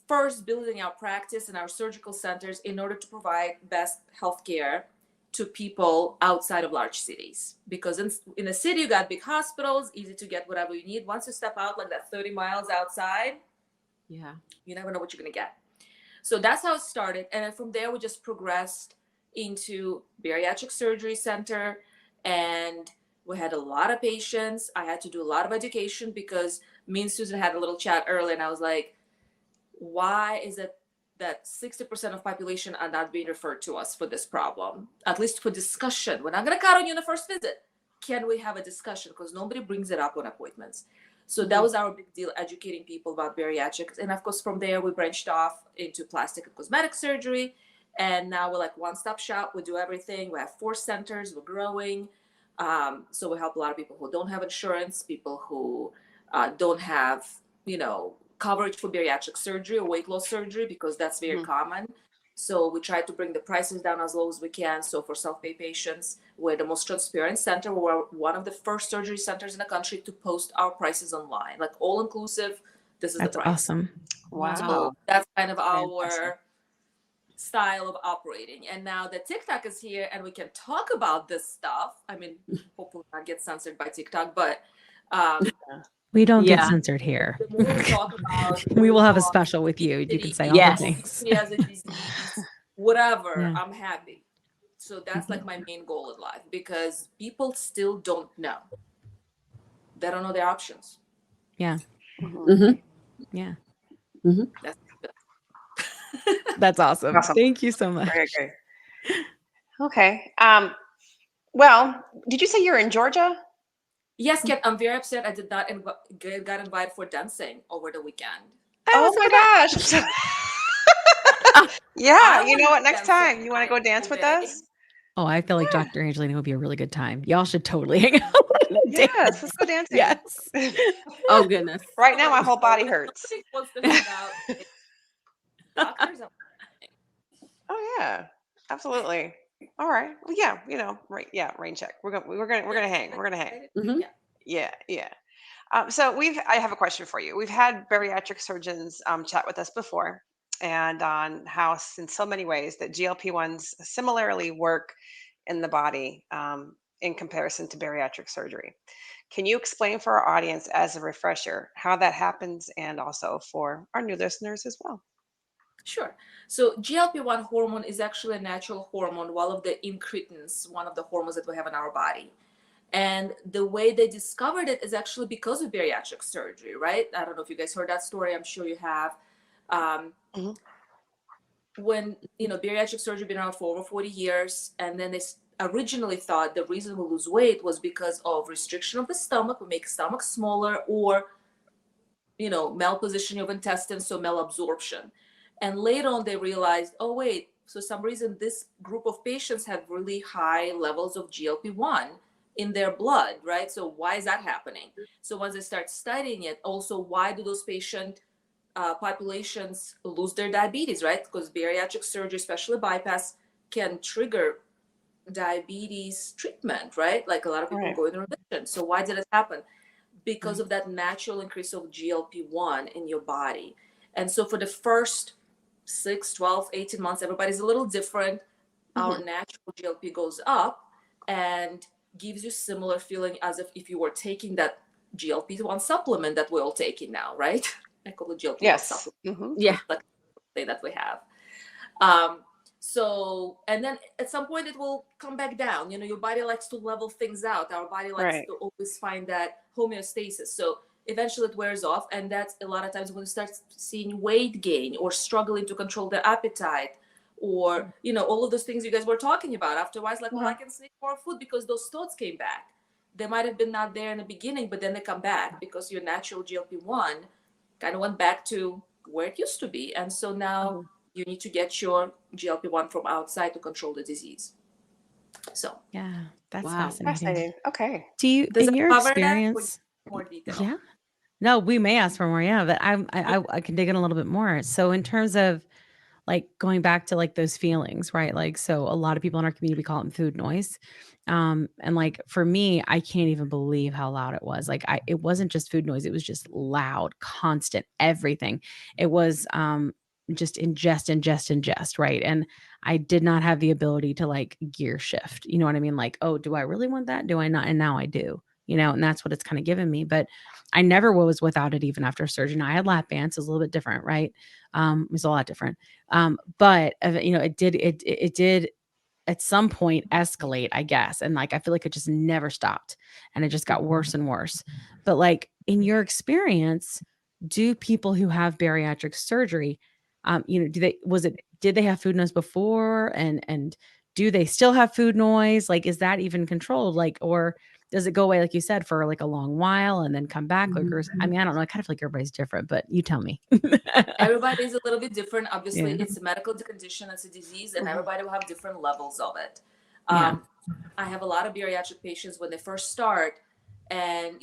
first building our practice and our surgical centers in order to provide best healthcare to people outside of large cities. Because in a city, you got big hospitals, easy to get whatever you need. Once you step out that 30 miles outside,
Yeah,
you never know what you're going to get. So that's how it started. And then from there, we just progressed into bariatric surgery center. And we had a lot of patients. I had to do a lot of education because me and Susan had a little chat earlier. And I was like, why is it that 60% of population are not being referred to us for this problem, at least for discussion? We're not going to count on you in the first visit. Can we have a discussion? Because nobody brings it up on appointments. So that was our big deal, educating people about bariatrics. And of course, from there, we branched off into plastic and cosmetic surgery. And now we're one-stop shop. We do everything. We have 4 centers. We're growing. So we help a lot of people who don't have insurance, people who don't have, coverage for bariatric surgery or weight loss surgery, because that's very common. So we try to bring the prices down as low as we can. So for self-pay patients, we're the most transparent center. We're one of the first surgery centers in the country to post our prices online, all inclusive. This is the price.
Awesome.
Wow.
So that's kind of our style of operating. And now that TikTok is here and we can talk about this stuff, I mean, hopefully not get censored by TikTok, but
we don't get censored here.
the more we talk about,
we will have a special with you. You can say all the things.
As a disease, whatever, I'm happy. So that's my main goal in life, because people still don't know. They don't know their options.
Yeah. Yeah.
That's
That's awesome. Thank you so much.
Very great. Okay. Well, did you say you're in Georgia?
Yes, Ken, I'm very upset I did not got invited for dancing over the weekend.
Oh my gosh. Yeah, you know what? Next time, you want to go dance with us?
Oh, I feel like Dr. Angelina would be a really good time. Y'all should totally hang out.
Yes, let's go dancing.
Yes.
Oh, goodness.
Right now, my whole body hurts.
Wants to hang out. Doctors are-
Oh yeah, absolutely. All right. Well, yeah, right. Yeah, rain check. We're gonna hang. We're gonna hang. Yeah. So I have a question for you. We've had bariatric surgeons chat with us before, and on how, in so many ways, that GLP-1s similarly work in the body in comparison to bariatric surgery. Can you explain for our audience as a refresher how that happens and also for our new listeners as well?
Sure. So GLP-1 hormone is actually a natural hormone, one of the incretins, one of the hormones that we have in our body. And the way they discovered it is actually because of bariatric surgery, right? I don't know if you guys heard that story. I'm sure you have.
Mhm.
When, bariatric surgery been around for over 40 years, and then they originally thought the reason we lose weight was because of restriction of the stomach, we make stomach smaller, or malpositioning of intestines, so malabsorption. And later on, they realized, oh, wait, for some reason, this group of patients have really high levels of GLP-1 in their blood, right? So why is that happening? So once they start studying it, also, why do those patient populations lose their diabetes, right? Because bariatric surgery, especially bypass, can trigger diabetes treatment, right? Like a lot of people
Right.
go in remission. So why did it happen? Because of that natural increase of GLP-1 in your body. And so for the first 6, 12, 18 months, everybody's a little different. Our natural GLP goes up and gives you similar feeling as if you were taking that GLP-1 supplement that we're all taking now, right? I call it GLP-1
Yes.
supplement.
Yeah.
Like that we have. So, and then at some point it will come back down. Your body likes to level things out. Our body likes
Right.
to always find that homeostasis. So eventually it wears off. And that's a lot of times when you start seeing weight gain or struggling to control the appetite or, all of those things you guys were talking about. Afterwards, like, well, I can sneak more food because those thoughts came back. They might have been not there in the beginning, but then they come back because your natural GLP-1 kind of went back to where it used to be. And so now you need to get your GLP-1 from outside to control the disease. So
Yeah, that's
Wow.
fascinating.
Fascinating. Okay.
Do you,
does
in
it
your
cover that?
experience?
More detail.
Yeah. No, we may ask for more. Yeah, but I can dig in a little bit more. So in terms of like going back to like those feelings, right? Like, so a lot of people in our community, we call it food noise. And like for me, I can't even believe how loud it was. Like it wasn't just food noise. It was just loud, constant, everything. It was, just ingest, right? And I did not have the ability to like gear shift. You know what I mean? Like, oh, do I really want that? Do I not? And now I do, and that's what it's kind of given me. But I never was without it even after surgery. Now, I had lap bands. It was a little bit different, right? It was a lot different. But it did at some point escalate, I guess. And like, I feel like it just never stopped and it just got worse and worse. But like in your experience, do people who have bariatric surgery, did they have food noise before and do they still have food noise? Like, is that even controlled? Like, or does it go away, like you said, for like a long while and then come back? Like, I mean, I don't know. I kind of feel like everybody's different, but you tell me.
Everybody is a little bit different. Obviously,
Yeah.
it's a medical condition, it's a disease, and everybody will have different levels of it.
Yeah.
I have a lot of bariatric patients when they first start, and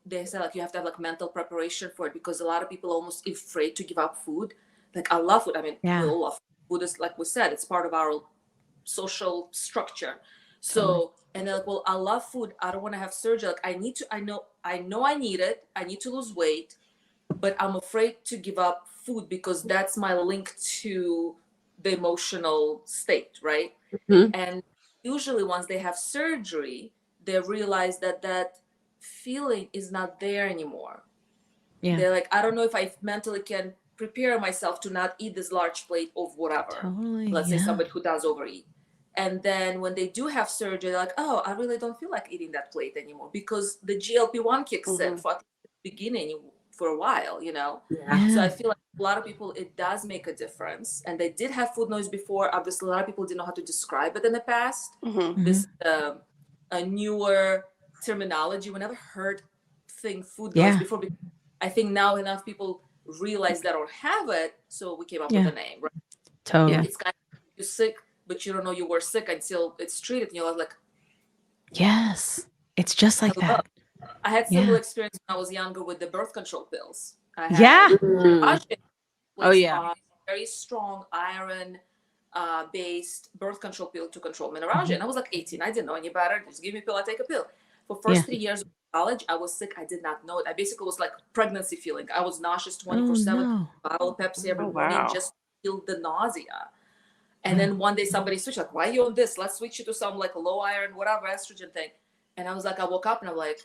they say like you have to have like mental preparation for it because a lot of people are almost afraid to give up food. Like I love food. I mean,
Yeah.
we all love food. Food is, like we said, it's part of our social structure. So
Totally.
and they're like, well, I love food. I don't want to have surgery. Like I know I need it. I need to lose weight, but I'm afraid to give up food because that's my link to the emotional state, right?
Mhm.
And usually once they have surgery, they realize that feeling is not there anymore.
Yeah.
They're like, I don't know if I mentally can prepare myself to not eat this large plate of whatever.
Totally.
Let's say
Yeah.
somebody who does overeat. And then when they do have surgery, they're like, oh, I really don't feel like eating that plate anymore because the GLP-1 kicks in for the beginning for a while,
Yeah.
So I
Yeah.
feel like a lot of people, it does make a difference. And they did have food noise before. Obviously, a lot of people didn't know how to describe it in the past. This a newer terminology. We never heard food noise
Yeah.
before. Because I think now enough people realize that or have it, so we came up with
Yeah.
a name, right?
Totally.
It's kind of you're sick, but you don't know you were sick until it's treated, and you're like,
Yes. It's just like
hello.
that.
I had
Yeah.
similar experience when I was younger with the birth control pills. I
Yeah.
had
Mm. Oh, yeah.
a very strong iron based birth control pill to control menorrhagia. And I was like 18. I didn't know any better. Just give me a pill, I take a pill. For first
Yeah.
3 years of college, I was sick. I did not know it. I basically was like pregnancy feeling. I was nauseous
Oh
24/7,
no.
bottle of Pepsi every
Oh,
morning
wow.
just to feel the nausea. And then one day somebody switched, like, why are you on this? Let's switch you to some like low iron, whatever estrogen thing. And I was like, I woke up and I'm like,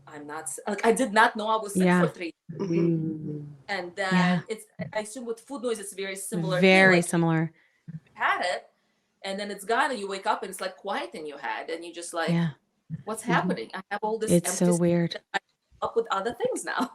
I'm not like, I did not know I was sick for 3 years.
Mm.
And then
Yeah.
it's, I assume with food noise, it's a very similar
Very
thing. Like,
similar.
you had it and then it's gone and you wake up and it's like quiet in your head and you just like,
Yeah.
what's happening? I have all this
It's
empty
so
space
weird.
that I'm up with other things now.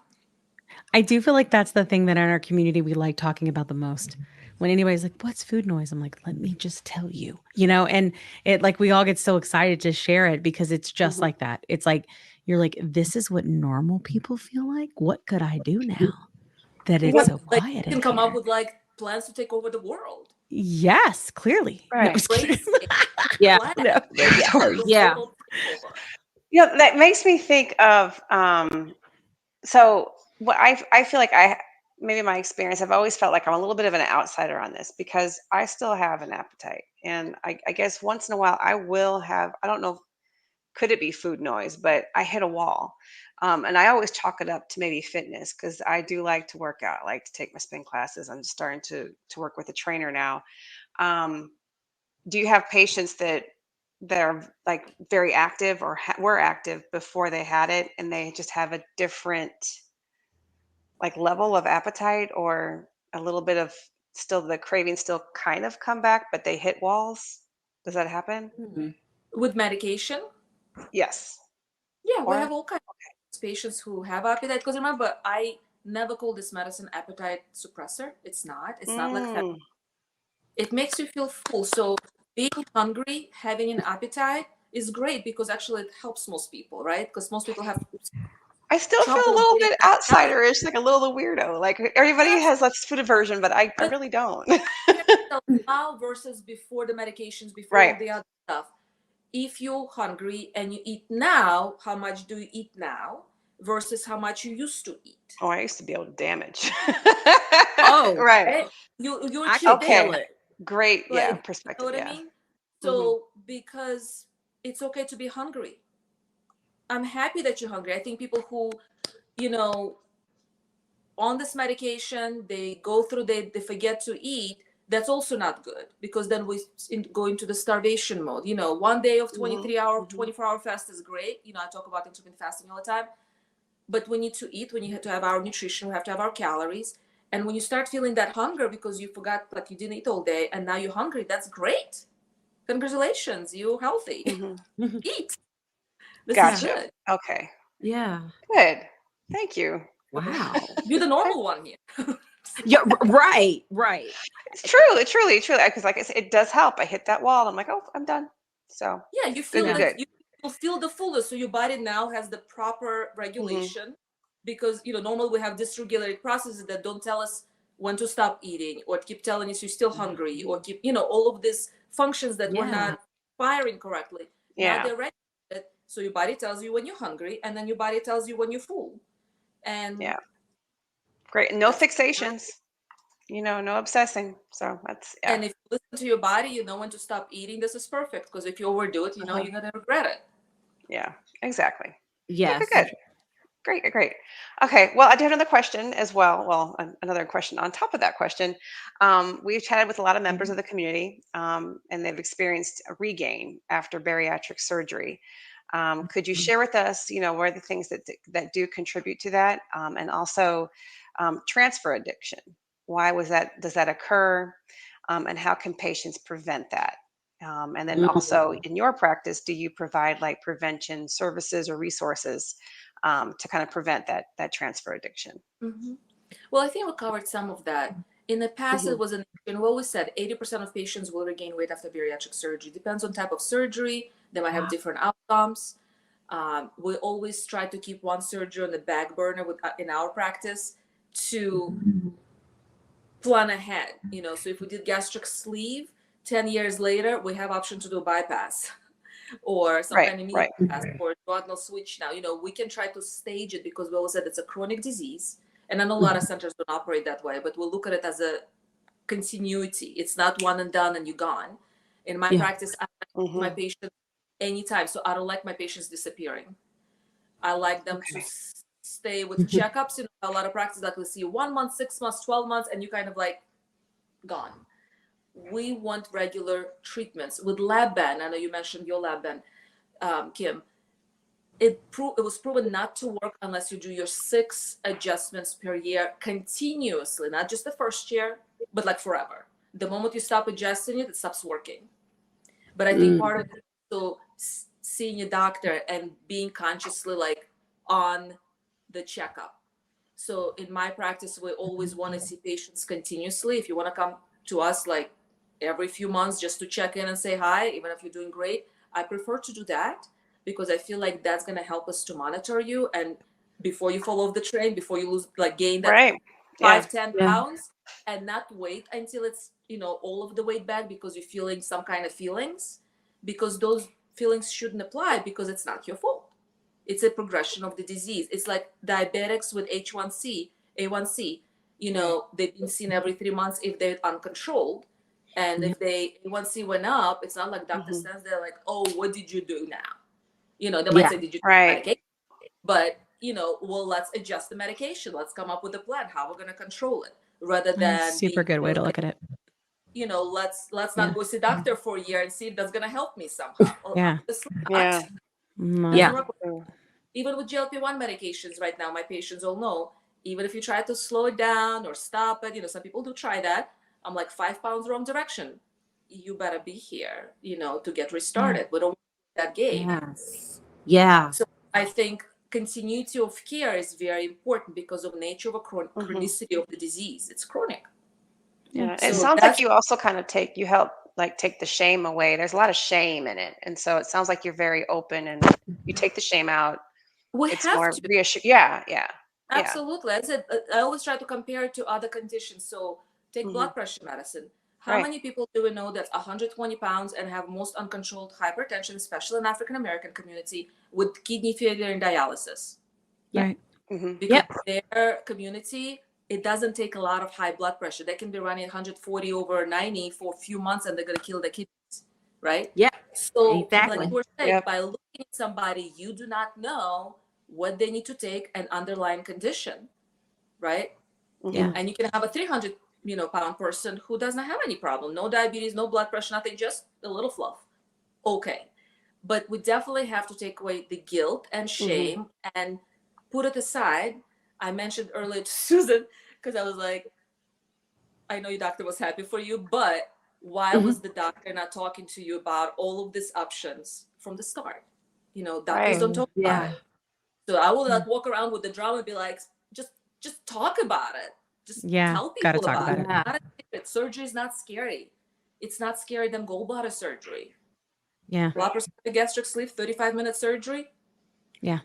I do feel like that's the thing that in our community we like talking about the most. When anybody's like, what's food noise? I'm like, let me just tell you, and it like we all get so excited to share it because it's just like that. It's like, you're like, this is what normal people feel like. What could I do now that it's
What,
so
like,
quiet
you
in
can come up
here?
with like plans to take over the world.
Yes, clearly. No, I'm
Right.
just
Great
kidding.
state,
Yeah.
plan,
No.
Yeah.
total takeover.
That makes me think of so what I feel like maybe my experience, I've always felt like I'm a little bit of an outsider on this because I still have an appetite. And I guess once in a while I will have, I don't know, could it be food noise, but I hit a wall. And I always chalk it up to maybe fitness because I do like to work out. I like to take my spin classes. I'm just starting to work with a trainer now. Um, do you have patients that are like very active or were active before they had it and they just have a different like level of appetite or a little bit of still the cravings still kind of come back, but they hit walls? Does that happen?
With medication,
Yes.
yeah, we
Or
have all kinds of patients who have appetite. Because remember, I never call this medicine appetite suppressor. It's not. It's not like that.
Mm.
It makes you feel full. So being hungry, having an appetite is great because actually it helps most people, right? Because most people have
I still feel a
trouble
little
getting
bit
appetite.
outsiderish, like a little weirdo. Like everybody
Yes,
has less food aversion, but I
but
really don't.
now versus before the medications, before
Right.
all the other stuff. If you're hungry and you eat now, how much do you eat now versus how much you used to eat?
Oh, I used to be able to damage.
Oh,
Right.
Right? You're
I could
Okay.
feel
today,
it.
Great. Yeah.
like, you know
Perspective.
what I
Yeah.
mean?
Hmm.
So because it's okay to be hungry. I'm happy that you're hungry. I think people who, you know, on this medication, they go through, they forget to eat. That's also not good because then we go into the starvation mode. 1 day of 23-hour, 24-hour fast is great. I talk about intermittent fasting all the time. But we need to eat, we need to have our nutrition, we have to have our calories. And when you start feeling that hunger because you forgot, like you didn't eat all day and now you're hungry, that's great. Congratulations, you're healthy. Eat. This is
Gotcha.
good.
Okay.
Yeah.
Good. Thank you.
Wow.
You're the normal one here.
Yeah. Right. Right.
It's true. It truly, because like I said, it does help. I hit that wall. I'm like, oh, I'm done. So
Yeah, you feel
good,
Yeah.
good.
you feel the fullness. So your body now has the proper regulation because normally we have dysregulated processes that don't tell us when to stop eating or keep telling us you're still hungry or keep all of these functions that we're
Yeah.
not firing correctly. Now
Yeah.
they're regulated. So your body tells you when you're hungry and then your body tells you when you're full. And
Yeah. Great. No
that's
fixations. No obsessing. So that's
and if you listen to your body, you know when to stop eating. This is perfect because if you overdo it, you're gonna regret it.
Yeah, exactly.
Yes.
Good. Great. Okay. Well, I do have another question as well. Well, another question on top of that question. We've chatted with a lot of members of the community, and they've experienced a regain after bariatric surgery. Could you share with us, what are the things that do contribute to that, and also transfer addiction? Why does that occur, and how can patients prevent that? And then also in your practice, do you provide like prevention services or resources to kind of prevent that transfer addiction?
Well, I think we covered some of that. In the past, it was we always said 80% of patients will regain weight after bariatric surgery. Depends on type of surgery. They might have different outcomes. We always try to keep one surgery on the back burner in our practice to plan ahead. So if we did gastric sleeve, 10 years later, we have option to do bypass or some kind of knee bypass or duodenal switch now. We can try to stage it because we always said it's a chronic disease. And I know a lot of centers don't operate that way, but we'll look at it as a continuity. It's not one and done and you're gone. In my practice, I like my patients anytime. So I don't like my patients disappearing. I like them to stay with checkups. A lot of practice, like we see 1 month, 6 months, 12 months, and you kind of like gone. we want regular treatments. With lab band, I know you mentioned your lab band, Kim, it was proven not to work unless you do your 6 adjustments per year continuously, not just the first year, but like forever. The moment you stop adjusting it, it stops working. But I think part of it is also seeing a doctor and being consciously like on the checkup. So in my practice, we always want to see patients continuously. If you want to come to us like every few months just to check in and say hi, even if you're doing great, I prefer to do that because I feel like that's going to help us to monitor you. And before you fall off the train, before you lose, like gain that
Right.
5-10 pounds, and not wait until it's, all of the weight back because you're feeling some kind of feelings, because those feelings shouldn't apply because it's not your fault. It's a progression of the disease. It's like diabetics with A1C, they've been seen every 3 months if they're uncontrolled. And if they A1C went up, it's not like doctor stands there like, oh, what did you do now? They might say, did you take medication? But, well, let's adjust the medication. Let's come up with a plan, how we're going to control it, rather than
super good way to look at it.
Let's not go see doctor for a year and see if that's going to help me somehow.
Yeah.
Even with GLP-1 medications right now, my patients all know, even if you try to slow it down or stop it, some people do try that. I'm like 5 pounds wrong direction. You better be here, to get restarted. We don't want that game.
Yes. Yeah.
So I think continuity of care is very important because of the nature of a chronicity of the disease. It's chronic.
Yeah. It sounds like you also kind of help like take the shame away. There's a lot of shame in it. And so it sounds like you're very open and you take the shame out. It's more reassuring. Yeah.
Absolutely. I said, I always try to compare it to other conditions. So take blood pressure medicine. How many people do we know that's 120 pounds and have most uncontrolled hypertension, especially in African American community, with kidney failure and dialysis?
Right.
Because their community, it doesn't take a lot of high blood pressure. They can be running 140 over 90 for a few months and they're going to kill their kidneys, right?
Yeah.
So
exactly.
like we're saying, by looking at somebody, you do not know what they need to take, an underlying condition, right?
Yeah.
And you can have a 300 pound person who does not have any problem, no diabetes, no blood pressure, nothing, just a little fluff. Okay. But we definitely have to take away the guilt and shame and put it aside. I mentioned earlier to Susan, because I was like, I know your doctor was happy for you, but why was the doctor not talking to you about all of these options from the start? Doctors don't talk about it. So I will like walk around with the drama and be like, just talk about it. Just tell people about it. Not a secret. Surgery is not scary. It's not scary than gallbladder surgery.
Yeah.
Laparoscopic gastric sleeve, 35-minute surgery.
Yeah.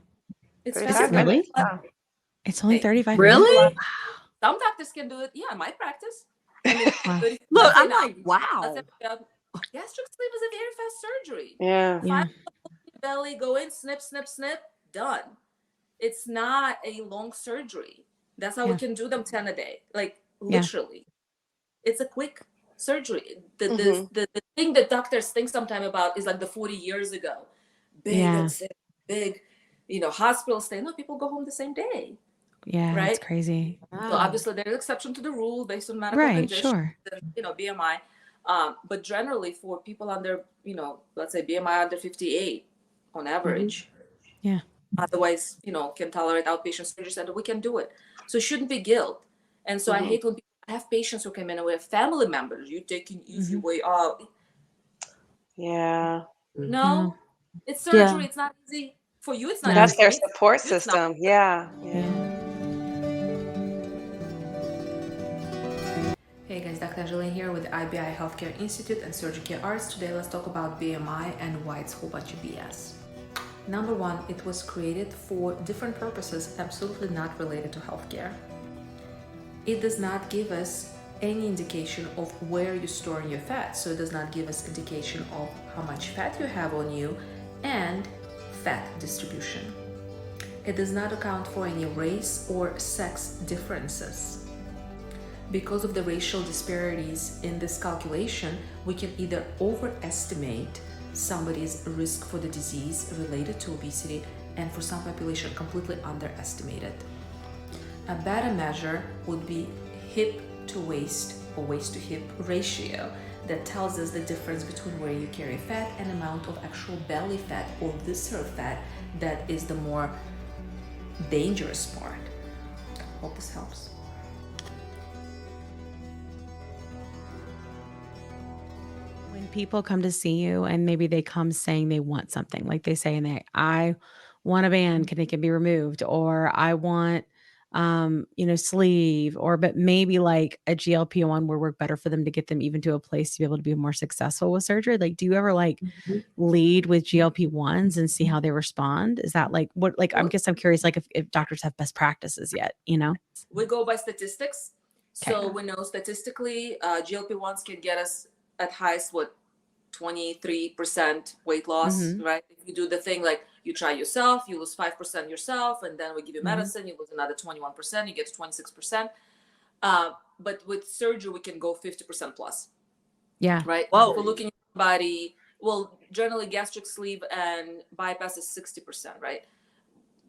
It's
35 minutes.
It's only 35
Really?
minutes.
Some doctors can do it. Yeah, in my practice.
Look, I'm like, wow.
Gastric sleeve is a very fast surgery.
Yeah.
5 belly, go in, snip, snip, snip, done. It's not a long surgery. That's how we can do them 10 a day. Like literally. It's a quick surgery. The thing that doctors think sometimes about is like the 40 years ago. Big, hospital stay. No, people go home the same day.
Yeah,
right?
It's crazy.
So obviously there's an exception to the rule based on medical conditions,
sure.
BMI. But generally for people under, let's say BMI under 58 on average.
Yeah.
Otherwise, can tolerate outpatient surgery center, we can do it. So it shouldn't be guilt. And so I hate when people have patients who come in and we have family members, you taking easy way out.
Yeah.
No, it's surgery. It's not easy. For you, it's not
That's
easy.
their support system. Yeah.
Hey guys, Dr. Angelina here with the IBI Healthcare Institute and Surgery Care Arts. Today, let's talk about BMI and why it's a whole bunch of BS. Number one, it was created for different purposes, absolutely not related to healthcare. It does not give us any indication of where you're storing your fat. So it does not give us indication of how much fat you have on you and fat distribution. It does not account for any race or sex differences. Because of the racial disparities in this calculation, we can either overestimate somebody's risk for the disease related to obesity, and for some population completely underestimate it. A better measure would be hip to waist or waist to hip ratio. that tells us the difference between where you carry fat and amount of actual belly fat or visceral fat that is the more dangerous part. Hope this helps.
When people come to see you and maybe they come saying they want something, like they say, I want a band, can it can be removed, or I want, sleeve, or, but maybe like a GLP-1 would work better for them to get them even to a place to be able to be more successful with surgery. Like, do you ever like lead with GLP-1s and see how they respond? Is that like what, like, I'm curious, like if doctors have best practices yet,
We go by statistics.
Okay.
So we know statistically, GLP-1s can get us at highest, 23% weight loss,
Mhm.
right? If you do the thing like you try yourself, you lose 5% yourself, and then we give you
Mhm.
medicine, you lose another 21%, you get to 26%. But with surgery, we can go 50% plus,
Yeah.
right?
Whoa.
If we're looking at somebody, well, generally gastric sleeve and bypass is 60%, right?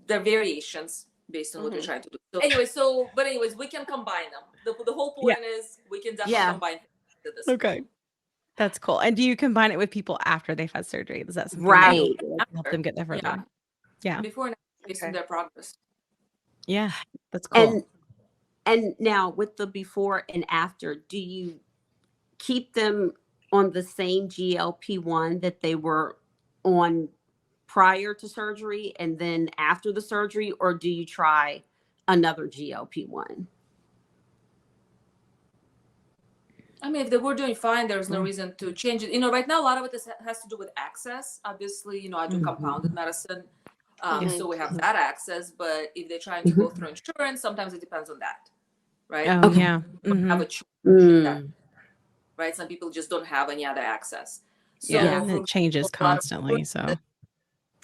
There are variations based on what we're
Mhm.
trying to do. So anyways, we can combine them. The whole
Yeah.
point is we can definitely
Yeah.
combine this.
Okay. That's cool. And do you combine it with people after they've had surgery? Is that something that
Right.
you do, like, to help them get there further?
Yeah.
Yeah.
Before and after, based on
Okay.
their progress.
Yeah. That's cool.
And now with the before and after, do you keep them on the same GLP-1 that they were on prior to surgery and then after the surgery, or do you try another GLP-1?
I mean, if they were doing fine, there's no
Mm.
reason to change it. Right now, a lot of it has to do with access. Obviously, I do
Mhm.
compounded medicine.
Mhm.
So we have that access. But if they're trying to go through insurance, sometimes it depends on that, right?
Oh,
Okay.
yeah.
You don't have
Mhm.
a choice in that,
Mm.
right? Some people just don't have any other access. So
Yeah.
Yeah.
And
for
it changes
a lot of
constantly. So,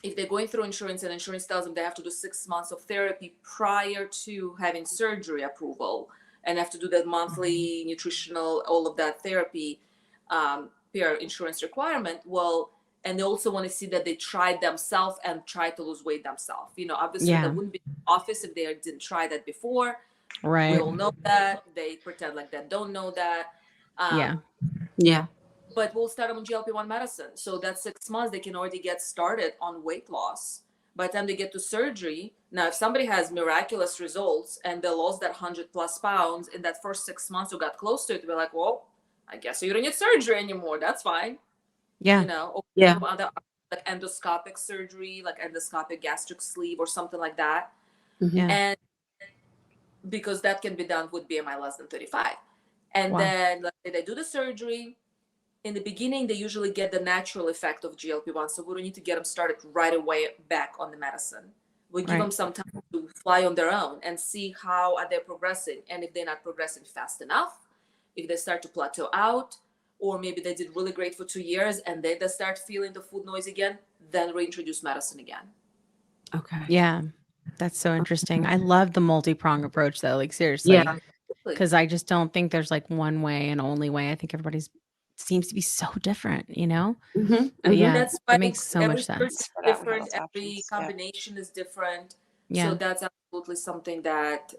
if they're going through insurance and insurance tells them they have to do 6 months of therapy prior to having surgery approval and have to do that monthly nutritional, all of that therapy per insurance requirement, well, and they also want to see that they tried themselves and tried to lose weight themselves. Obviously
yeah.
that wouldn't be in office if they didn't try that before. We
Right.
all know that. They pretend like they don't know that.
Yeah.
Yeah.
But we'll start them on GLP-1 medicine. So that's 6 months, they can already get started on weight loss. By the time they get to surgery, now if somebody has miraculous results and they lost that 100+ pounds in that first 6 months or got close to it, we're like, well, I guess you don't need surgery anymore. That's fine.
Yeah.
Or
Yeah.
some other like endoscopic surgery, like endoscopic gastric sleeve or something like that.
Mhm.
Yeah.
And because that can be done with BMI less than 35. And
Wow.
then let's say they do the surgery. In the beginning, they usually get the natural effect of GLP-1, so we don't need to get them started right away back on the medicine. We give
Right.
them some time to fly on their own and see how are they progressing. And if they're not progressing fast enough, if they start to plateau out, or maybe they did really great for 2 years and then they start feeling the food noise again, then reintroduce medicine again.
Okay.
Yeah. That's so interesting. I love the multi-prong approach though. Like, seriously.
Yeah.
Because I just don't think there's like one way and only way. I think everybody's seems to be so different,
Mhm.
But
Mhm.
yeah,
That's
that
why
makes so
every
much
surgery
sense.
is
For that, we have
different,
lots of
every
options. Yeah.
combination is different.
Yeah.
So that's absolutely something that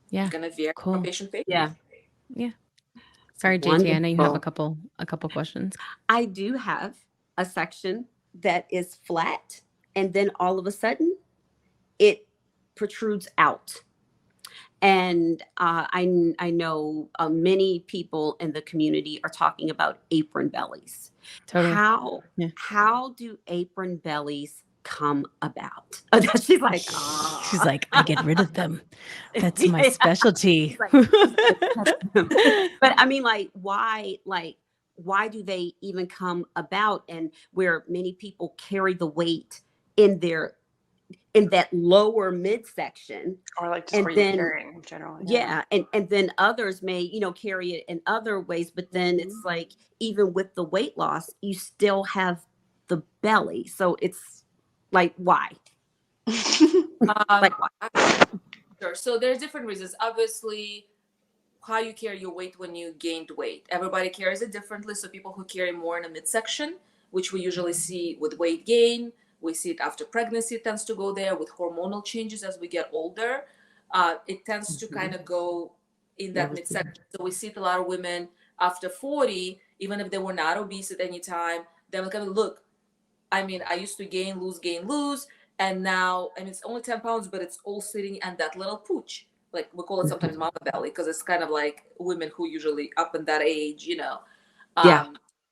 Yeah.
going to vary from
Cool.
patient to patient.
Yeah.
Yeah. Sorry, JT. I know you have a
Wonderful.
couple questions.
I do have a section that is flat, and then all of a sudden it protrudes out. And I know many people in the community are talking about apron bellies.
Totally. Yeah.
How do apron bellies come about? Oh, she's like,
She's like, I get rid of them. That's my
Yeah.
specialty.
She's like, but I mean, why do they even come about? And where many people carry the weight in that lower midsection,
Or like just
and
where you're
then
carrying in general.
yeah, and then others may carry it in other ways, but then it's like even with the weight loss, you still have the belly. So it's like, why? Like, why?
Sure. So there's different reasons. Obviously, how you carry your weight when you gained weight. Everybody carries it differently. So people who carry more in a midsection, which we usually see with weight gain, we see it after pregnancy, it tends to go there with hormonal changes as we get older. It tends to kind of go in that midsection. So we see it a lot of women After 40, even if they were not obese at any time, they were kind of look. I mean, I used to gain, lose, and now, and it's only 10 pounds, but it's all sitting in that little pooch. Like we call it sometimes mama belly, because it's kind of like women who usually up in that age,
Yeah.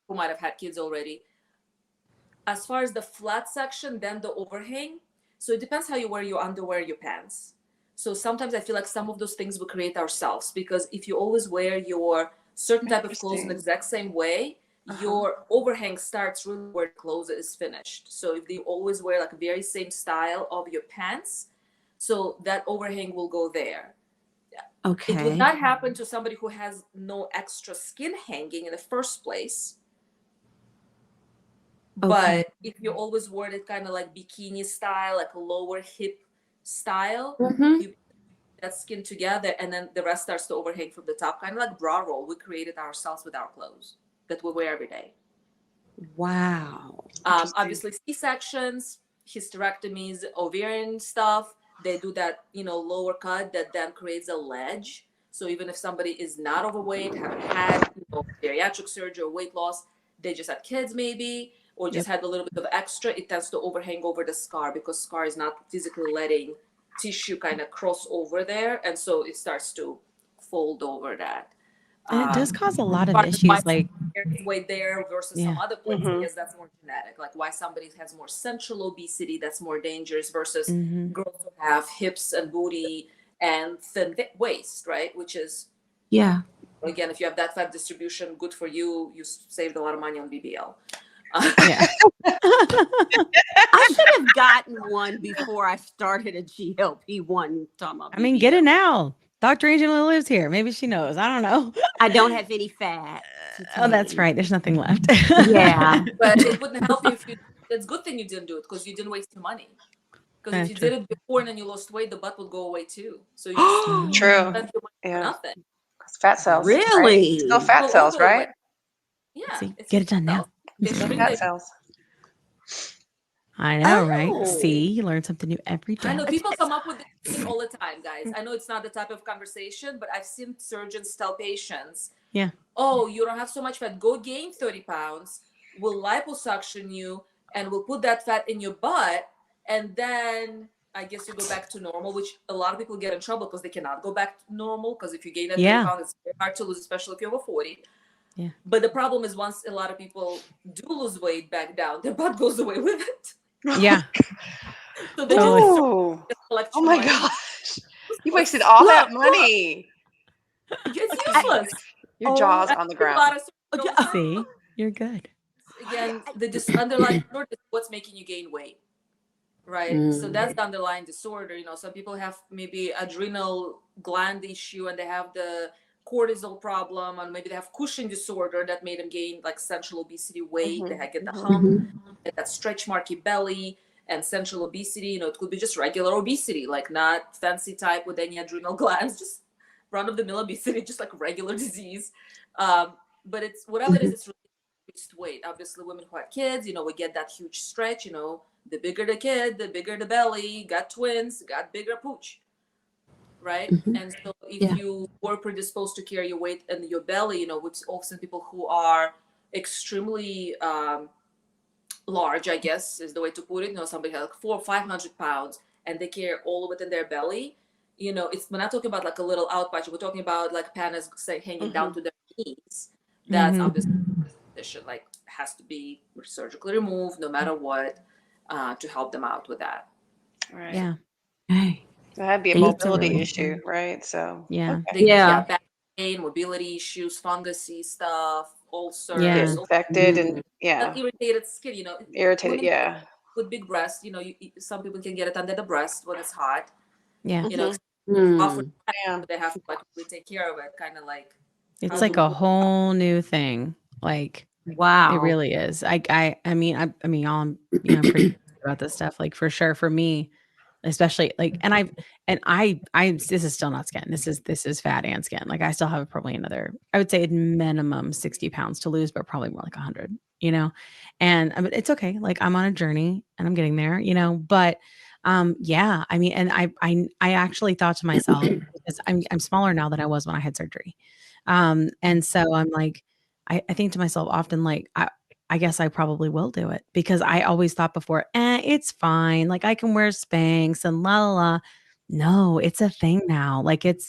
who might have had kids already. As far as the flat section, then the overhang. So it depends how you wear your underwear, your pants. So sometimes I feel like some of those things we create ourselves, because if you always wear your certain type of clothes in the exact same way, your overhang starts really where the clothes is finished. So if you always wear like very same style of your pants, so that overhang will go there.
Okay.
It would not happen to somebody who has no extra skin hanging in the first place.
Okay.
But if you always wear it kind of like bikini style, like a lower hip style, you put that skin together, and then the rest starts to overhang from the top, kind of like bra roll. We created ourselves with our clothes that we wear every day.
Wow.
Obviously, C-sections, hysterectomies, ovarian stuff, they do that, lower cut that then creates a ledge. So even if somebody is not overweight, haven't had, bariatric surgery or weight loss, they just had kids maybe, or just had a little bit of extra, it tends to overhang over the scar, because scar is not physically letting tissue kind of cross over there. And so it starts to fold over that.
And it does cause a lot of
Why
issues, like
there's weight there versus some other places.
Mhm.
I guess that's more genetic. Like why somebody has more central obesity, that's more dangerous, versus girls who have hips and booty and thin waist, right? Which is,
Yeah.
again, if you have that fat distribution, good for you. You saved a lot of money on BBL.
yeah.
I should have gotten one before I started a GLP-1.
I mean, get it now. Dr. Angelina lives here. Maybe she knows. I don't know.
I don't have any fat.
Oh, that's right. There's nothing left.
Yeah.
But it wouldn't help you if you. It's a good thing you didn't do it, because you didn't waste your money. Because if you
True.
did it before and then you lost weight, the butt would go away too. So you just
True.
spent your money for nothing.
It's fat cells. right?
Really?
Still fat
Well,
cells,
overweight.
right?
Yeah.
See,
it's
get it done
fat
now.
cells. They
Still
shrink
fat
the-
cells.
I know, right?
Oh.
See, you learn something new every day.
I know people come up with this thing all the time, guys. I know it's not the type of conversation, but I've seen surgeons tell patients,
Yeah.
oh, you don't have so much fat. Go gain 30 pounds. We'll liposuction you and we'll put that fat in your butt. And then I guess you go back to normal, which a lot of people get in trouble because they cannot go back to normal. Because if you gain that 30 pounds, it's very hard to lose, especially if you're over 40.
Yeah.
But the problem is once a lot of people do lose weight back down, their butt goes away with it.
Yeah.
So they
Oh,
just collect
oh
your
my
money.
gosh. You wasted all that money.
It's useless.
Your jaw's on the
A
ground.
lot of surgery don't
See, you're good.
again, the underlying disorder is what's making you gain weight, right? So that's the underlying disorder. Some people have maybe adrenal gland issue and they have the cortisol problem, and maybe they have Cushing disorder that made them gain like central obesity weight. They get the hump, that stretch marky belly, and central obesity. It could be just regular obesity, like not fancy type with any adrenal glands, just run of the mill obesity, just like regular disease. But it's whatever it is, it's really increased weight. Obviously, women who have kids, we get that huge stretch. The bigger the kid, the bigger the belly. Got twins, got bigger pooch, right? And so if you were predisposed to carry your weight in your belly, which often people who are extremely large, I guess is the way to put it. Somebody has like 400 or 500 pounds and they carry all of it in their belly. We're not talking about like a little out patch. We're talking about like pannas hanging down to their knees. That's obviously position, like has to be surgically removed no matter what, to help them out with that.
Right.
Yeah.
Hey.
That'd be a
Thank you.
mobility
Really
issue, right? So
Yeah.
okay.
Back pain, mobility issues, fungusy stuff, ulcers,
Yeah.
Infected and
irritated skin.
irritated.
Women
Yeah.
with big breasts, some people can get it under the breast when it's hot.
Yeah.
Often
Yeah.
they have to like really take care of it, kind of like
It's like a whole new thing. Like
Wow.
it really is. I mean, y'all, I'm pretty about this stuff. Like for sure, for me, especially like, and I this is still not skin. This is fat and skin. Like I still have probably another, I would say at minimum 60 pounds to lose, but probably more like 100, and it's okay. Like I'm on a journey and I'm getting there, but yeah, I mean, and I actually thought to myself, because I'm smaller now than I was when I had surgery. And so I'm like, I think to myself often, like, I guess I probably will do it because I always thought before, it's fine. Like I can wear Spanx and la la la. No, it's a thing now. Like it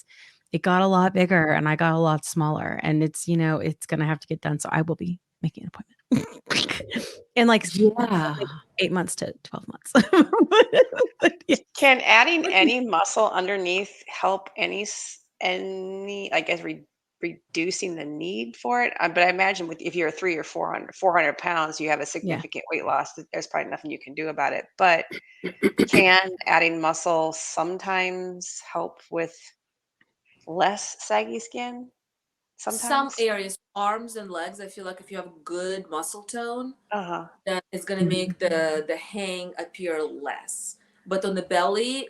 got a lot bigger and I got a lot smaller and it's, it's gonna have to get done. So I will be making an appointment in like
Yeah.
8 months to 12 months. Yeah.
Can adding any muscle underneath help any, I guess, reducing the need for it? But I imagine if you're 300 or 400 pounds, you have a significant weight loss. There's probably nothing you can do about it. But can adding muscle sometimes help with less saggy skin?
Some
Sometimes.
areas, arms and legs, I feel like if you have good muscle tone,
Uh-huh.
then it's gonna make the hang appear less. But on the belly,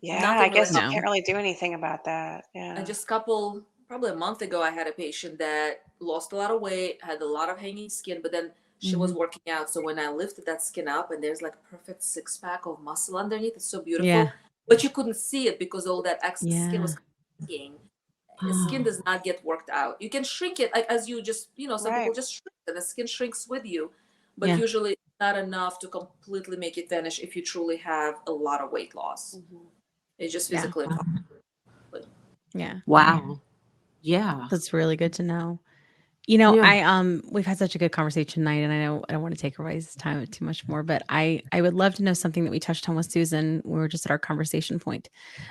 Yeah, I
nothing really
guess you
helps.
No.
can't really do anything about that.
And
Yeah.
just probably a month ago, I had a patient that lost a lot of weight, had a lot of hanging skin, but then she was working out. So when I lifted that skin up, and there's like a perfect 6-pack of muscle underneath, it's so beautiful.
Yeah.
But you couldn't see it because all that excess skin
Yeah.
was hanging. Skin does not get worked out. You can shrink it, like as you just, some
Right.
people just shrink and the skin shrinks with you. But
Yeah.
usually it's not enough to completely make it vanish if you truly have a lot of weight loss.
Mhm.
It's just
Yeah.
physically impossible.
Yeah.
Wow. Yeah.
That's really good to know.
Yeah.
We've had such a good conversation tonight, and I know I don't want to take away's time too much more, but I would love to know something that we touched on with Susan. We were just at our conversation point.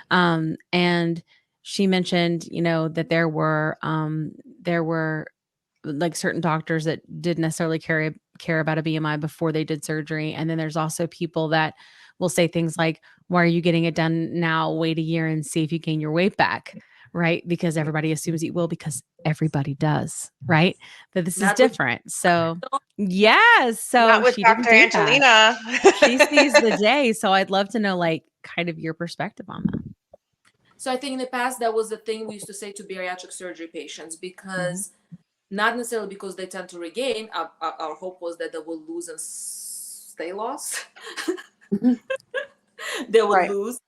And she mentioned, that there were like certain doctors that didn't necessarily care about a BMI before they did surgery. And then there's also people that will say things like, why are you getting it done now? Wait a year and see if you gain your weight back. Right. Because everybody assumes you will because everybody does. Right. But this is
Not with
different. So, yes.
Not
So
with
she didn't
Dr.
do that.
Angelina.
She sees the day. So I'd love to know, like, kind of your perspective on that.
So I think in the past that was the thing we used to say to bariatric surgery patients because not necessarily because they tend to regain. Our hope was that they will lose and stay lost. They would
Right.
lose.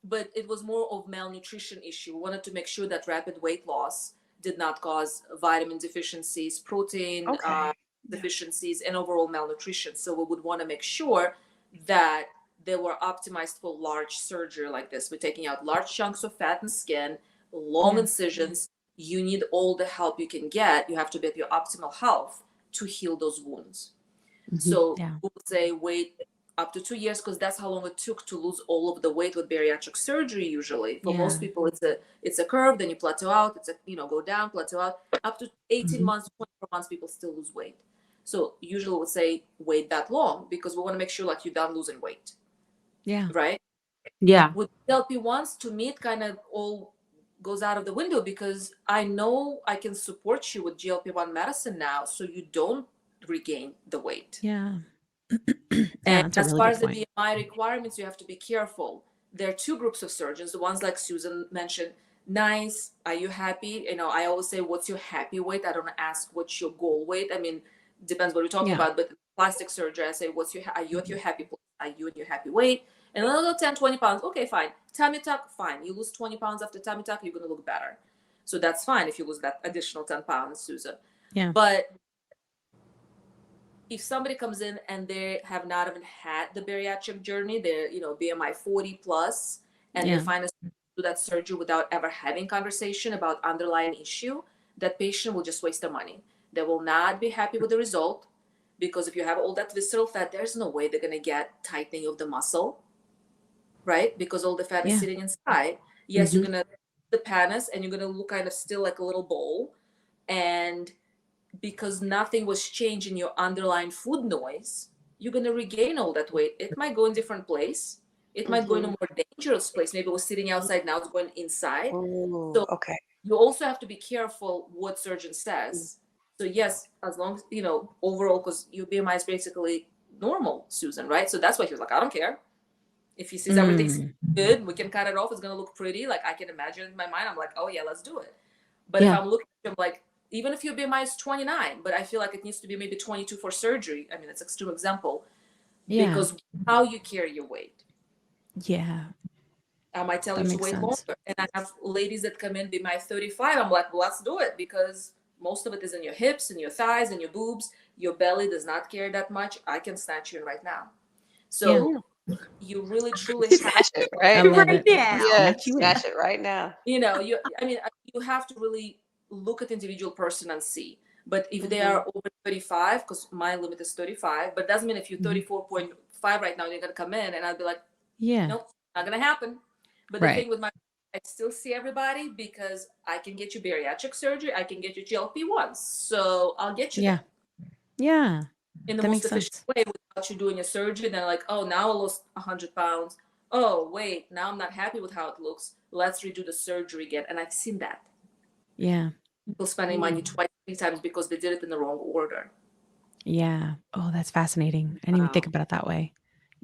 But it was more of malnutrition issue. We wanted to make sure that rapid weight loss did not cause vitamin deficiencies, protein
Okay.
deficiencies, and overall malnutrition. So we would want to make sure that they were optimized for large surgery like this. We're taking out large chunks of fat and skin, long incisions. You need all the help you can get. You have to be at your optimal health to heal those wounds. So
Yeah.
we would say wait up to 2 years because that's how long it took to lose all of the weight with bariatric surgery. Usually, for most people, it's a curve. Then you plateau out. It's go down, plateau out. Up to 18 months, 24 months, people still lose weight. So usually, would say wait that long because we want to make sure like you're done losing weight.
Yeah.
Right.
Yeah.
With GLP-1s, to me, it kind of all goes out of the window because I know I can support you with GLP-1 medicine now, so you don't regain the weight.
Yeah.
And
That's a
as
really
far
good
as the
point.
BMI requirements, you have to be careful. There are two groups of surgeons. The ones like Susan mentioned, nice. Are you happy? I always say, what's your happy weight? I don't ask what's your goal weight. I mean, depends what we're talking about. But plastic surgery, I say, are you at your happy place? Are you at your happy weight? And a little 10, 20 pounds. Okay, fine. Tummy tuck, fine. You lose 20 pounds after tummy tuck, you're going to look better. So that's fine if you lose that additional 10 pounds, Susan.
Yeah.
But if somebody comes in and they have not even had the bariatric journey, they're BMI 40 plus, and they find us do that surgery without ever having conversation about underlying issue, that patient will just waste their money. They will not be happy with the result because if you have all that visceral fat, there's no way they're going to get tightening of the muscle, right? Because all the fat is sitting inside. Yes, you're going to the pannus and you're going to look kind of still like a little bowl, and because nothing was changed in your underlying food noise, you're going to regain all that weight. It might go in a different place. It might go in a more dangerous place. Maybe it was sitting outside, now it's going inside.
Ooh,
So
okay.
you also have to be careful what surgeon says. So yes, as long as, overall, because your BMI is basically normal, Susan, right? So that's why he was like, I don't care. If he sees everything's good, we can cut it off. It's going to look pretty. Like I can imagine in my mind, I'm like, oh yeah, let's do it. But if I'm looking at him like, even if your BMI is 29, but I feel like it needs to be maybe 22 for surgery. I mean, it's an extreme example.
Yeah.
Because how you carry your weight.
Yeah.
I might tell
That
you to
makes
wait
sense.
longer. And I have ladies that come in be my 35. I'm like, well, let's do it, because most of it is in your hips and your thighs and your boobs. Your belly does not care that much. I can snatch you in right now. So you really truly have,
Smash it,
I
right?
love
Right
it.
now.
Yeah,
Snatch you in.
smash it right now.
you know, you have to really look at the individual person and see. But if they are over 35, because my limit is 35, but doesn't mean if you're 34.5 right now, you're gonna come in and I'd be like,
Yeah.
nope, not gonna happen. But the
Right.
thing with my, I still see everybody because I can get you bariatric surgery, I can get you GLP-1s, so I'll get you
Yeah.
there
Yeah.
in the
That
most
makes
efficient
sense.
way without you doing your surgery. Then like, oh, now I lost 100 pounds. Oh, wait, now I'm not happy with how it looks. Let's redo the surgery again. And I've seen that.
Yeah.
People spending money twice, 3 times because they did it in the wrong order.
Yeah. Oh, that's fascinating. I didn't even think about it that way.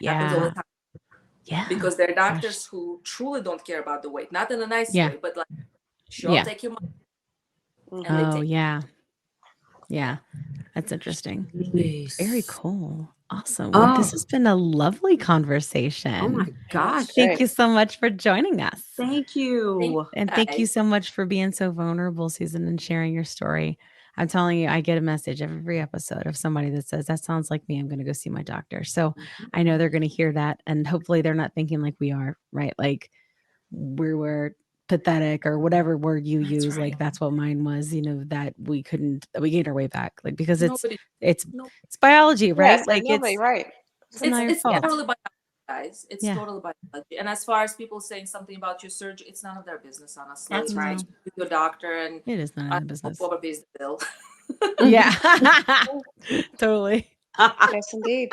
Happens all the
Yeah.
time.
Yeah.
Because there are
Gosh.
doctors who truly don't care about the weight, not in a nice
Yeah.
way, but like, sure,
Yeah.
I'll take your money. And they
Oh,
take
yeah. Yeah. That's interesting. Very cool. Awesome. Well, this has been a lovely conversation.
Oh my gosh.
Thank you so much for joining us.
Thank you.
And thank you
guys.
so much for being so vulnerable, Susan, and sharing your story. I'm telling you, I get a message every episode of somebody that says, that sounds like me. I'm going to go see my doctor. So I know they're going to hear that. And hopefully they're not thinking like we are, right? Like we were pathetic or whatever word you use.
right.
Like that's what mine was, that we gained our way back. Like, because it's
No.
biology, right?
Yes,
Like
nobody, right.
it's not your
It's
fault.
totally biology, guys. It's
Yeah.
totally biology. And as far as people saying something about your surgery, it's none of their business, honestly.
That's right.
Just with your doctor, and
It is none of the business.
whoever pays the bill.
Yeah. Totally.
Yes, indeed.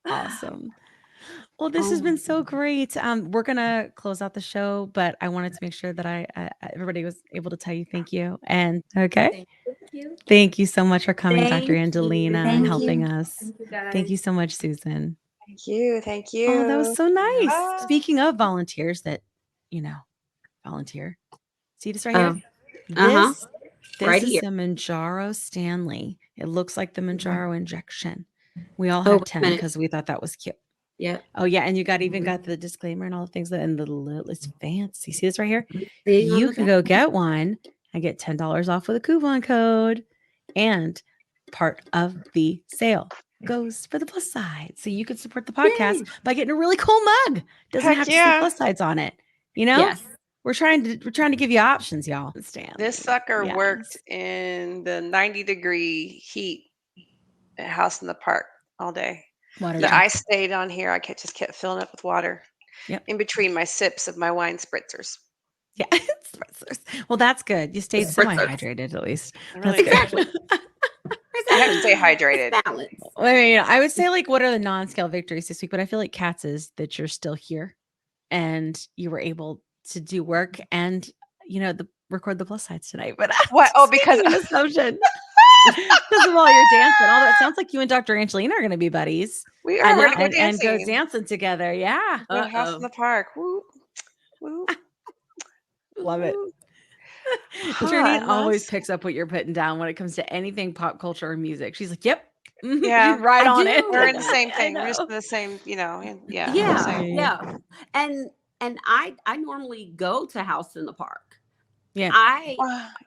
Awesome. Well, this has been so great. We're gonna close out the show, but I wanted to make sure that everybody was able to tell you thank you. And okay, thank you so much for coming, Dr. Angelina, and
Thank
helping
you.
us.
Thank you, guys.
Thank you so much, Susan.
Thank you. Thank you.
Oh, that was so nice.
Ah.
Speaking of volunteers that volunteer, see this right here.
Uh-huh.
This
Right
is
here.
the Mounjaro Stanley. It looks like the Mounjaro injection. We all
Oh,
have
wait a
10
minute.
because we thought that was cute.
Yeah.
Oh yeah, and you even got the disclaimer and all the things and the little, it's fancy. See this right here?
See on
You
the
can
back?
go get one and get $10 off with a coupon code, and part of the sale goes for the plus side. So you can support the podcast by getting a really cool mug. Doesn't
Heck
have to
yeah.
say plus sides on it.
Yes.
We're trying to give you options, y'all.
This sucker
Yes.
worked in the 90-degree heat at House in the Park all day.
Water
The
drink.
ice stayed on here. I just kept filling up with water.
Yep.
In between my sips of my wine spritzers.
Yeah. Well, that's good. You stayed semi-hydrated at least.
Really
That's
good.
good.
I have to stay hydrated.
Balance.
I mean, I would say like, what are the non-scale victories this week? But I feel like Kat's is that you're still here and you were able to do work and record the plus sides tonight. But
What? Oh, because
an assumption. Because of all your dancing. Although it sounds like you and Dr. Angelina are going to be buddies.
we are. We're going to go
and go
dancing.
dancing together. Yeah.
We're at House in the Park. Woo. Woo.
Love it. Trini always picks up what you're putting down when it comes to anything pop culture or music. She's like, yep.
Yeah.
She's right on it.
We're in the same thing. We're just in the same, Yeah.
Yeah. And I normally go to House in the Park.
Yeah.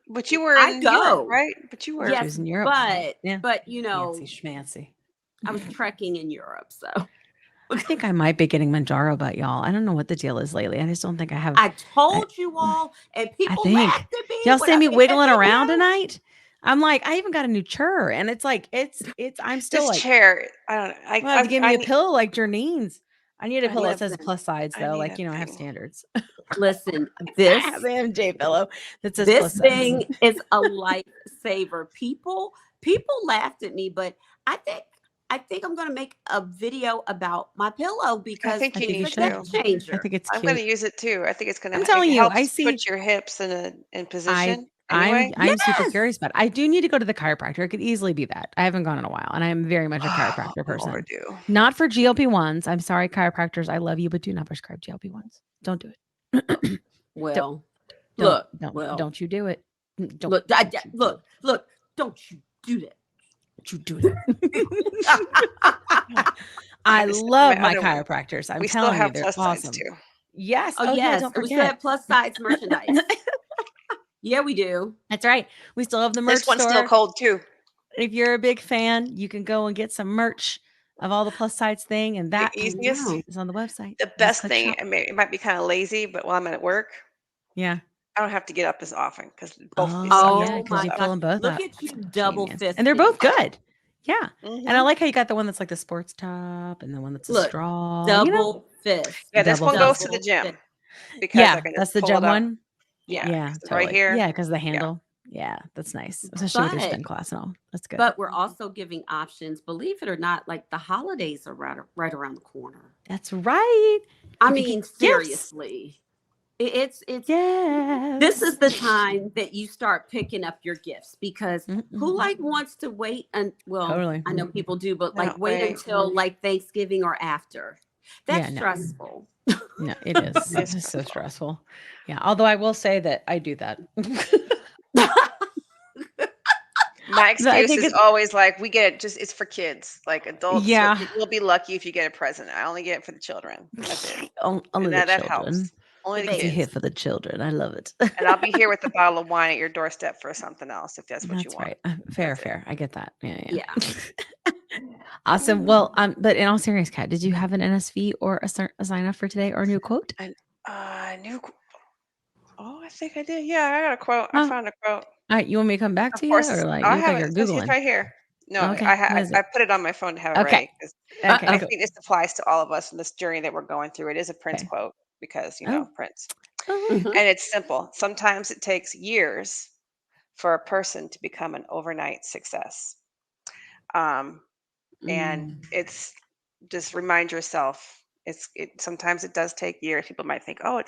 But you were in Europe, right? But you were.
She was in Europe.
But
Fancy schmancy.
I was trekking in Europe, so
I think I might be getting Mounjaro, but y'all, I don't know what the deal is lately. I just don't think I have.
I told you all, and people laughed at me.
Y'all see me wiggling around
video.
tonight. I'm like, I even got a new chair, and it's like, I'm still
this
like
chair. I don't know.
I have to give me a pillow like Janine's. I need a pillow that says
Listen,
plus sides though, like I have
thing.
standards.
Listen,
I
this
have the MJ pillow that says
this
plus
thing
sides.
is a lifesaver. People laughed at me, but I think I'm going to make a video about my pillow because
I think you
it's a
should.
changer.
I think it's
I'm
cute.
going to use it too. I think it's going to.
I'm telling you, I see.
Put your hips in position.
I'm super curious, but I do need to go to the chiropractor. It could easily be that. I haven't gone in a while, and I am very much a chiropractor person.
Overdue.
Not for GLP-1s. I'm sorry, chiropractors. I love you, but do not prescribe GLP-1s. Don't do it.
Well,
don't you do it.
Look, don't you do that.
Don't you do that. I love my chiropractors. I'm telling you, they're awesome. Yes.
Oh,
Oh yeah,
yes.
don't
And we still
forget.
have plus size merchandise. Yeah, we do.
That's right. We still have the merch
This one's
store.
still cold too.
If you're a big fan, you can go and get some merch of all the plus size thing, and
The
that
easiest,
know.
is on the website.
the
Just
best
click
thing,
shop.
it might be kind of lazy, but while I'm at work,
Yeah.
I don't have to get up as often because both of these
Oh,
suckers
yeah,
Oh
will
because
my
you
pull
fill
gosh.
up.
them both
Look
up.
at you double
Genius.
fisting.
And they're both good. Yeah. And I
Mhm.
like how you got the one that's like the sports top and the one that's a
Look,
straw.
double fist.
Yeah, this
Double
one goes to
fist.
the
Double
gym
fist.
because I
Yeah,
can
that's
just
the
pull it
gem
up.
one.
Yeah,
Yeah,
'cause it's right
totally.
here.
Yeah, because the
Yeah.
handle. Yeah, that's nice. Especially with your spin
But
class and all. That's good.
but we're also giving options. Believe it or not, like the holidays are right around the corner.
That's right.
I
You could
mean,
get gifts.
seriously. It's this is
Yes.
the time that you start picking up your gifts because who
Mm-mm.
like wants to wait and well,
Totally.
I know people do, but
No,
like wait
wait.
until like Thanksgiving or after. That's
Yeah, no.
stressful.
No, it is.
It is
It's so
stressful.
stressful. Yeah. Although I will say that I do that.
My
I
excuse
think
is
it,
always like, we get it just, it's for kids. Like adults,
yeah.
you'll be lucky if you get a present. I only get it for the children. That's it.
Only
And
the
that
children.
helps. Only
The
the
It's here
babies.
kids.
for the children. I love it.
And I'll be here with a bottle of wine at your doorstep for something else if that's what you
That's
want.
right. Fair,
That's it.
fair. I get that. Yeah, yeah.
Yeah.
Awesome. Well, but in all seriousness, Kat, did you have an NSV or a sign up for today or a new quote?
And I think I did. Yeah, I got a quote. I
Oh,
found a quote.
all right. You want me to come back
Of
to you,
course,
or like
I
you look
have
like
it.
you're
It's
googling?
right here. No,
Okay. What is
I
it?
put it on my phone to have it
Okay.
ready because
Okay.
I
Uh-oh.
Cool.
think this applies to all of us in this journey that we're going through. It is a Prince
Okay.
quote because
Oh.
Prince,
Oh.
Mhm.
and it's simple. Sometimes it takes years for a person to become an overnight success. Um, and
Mm.
it's just remind yourself sometimes it does take years. People might think, oh,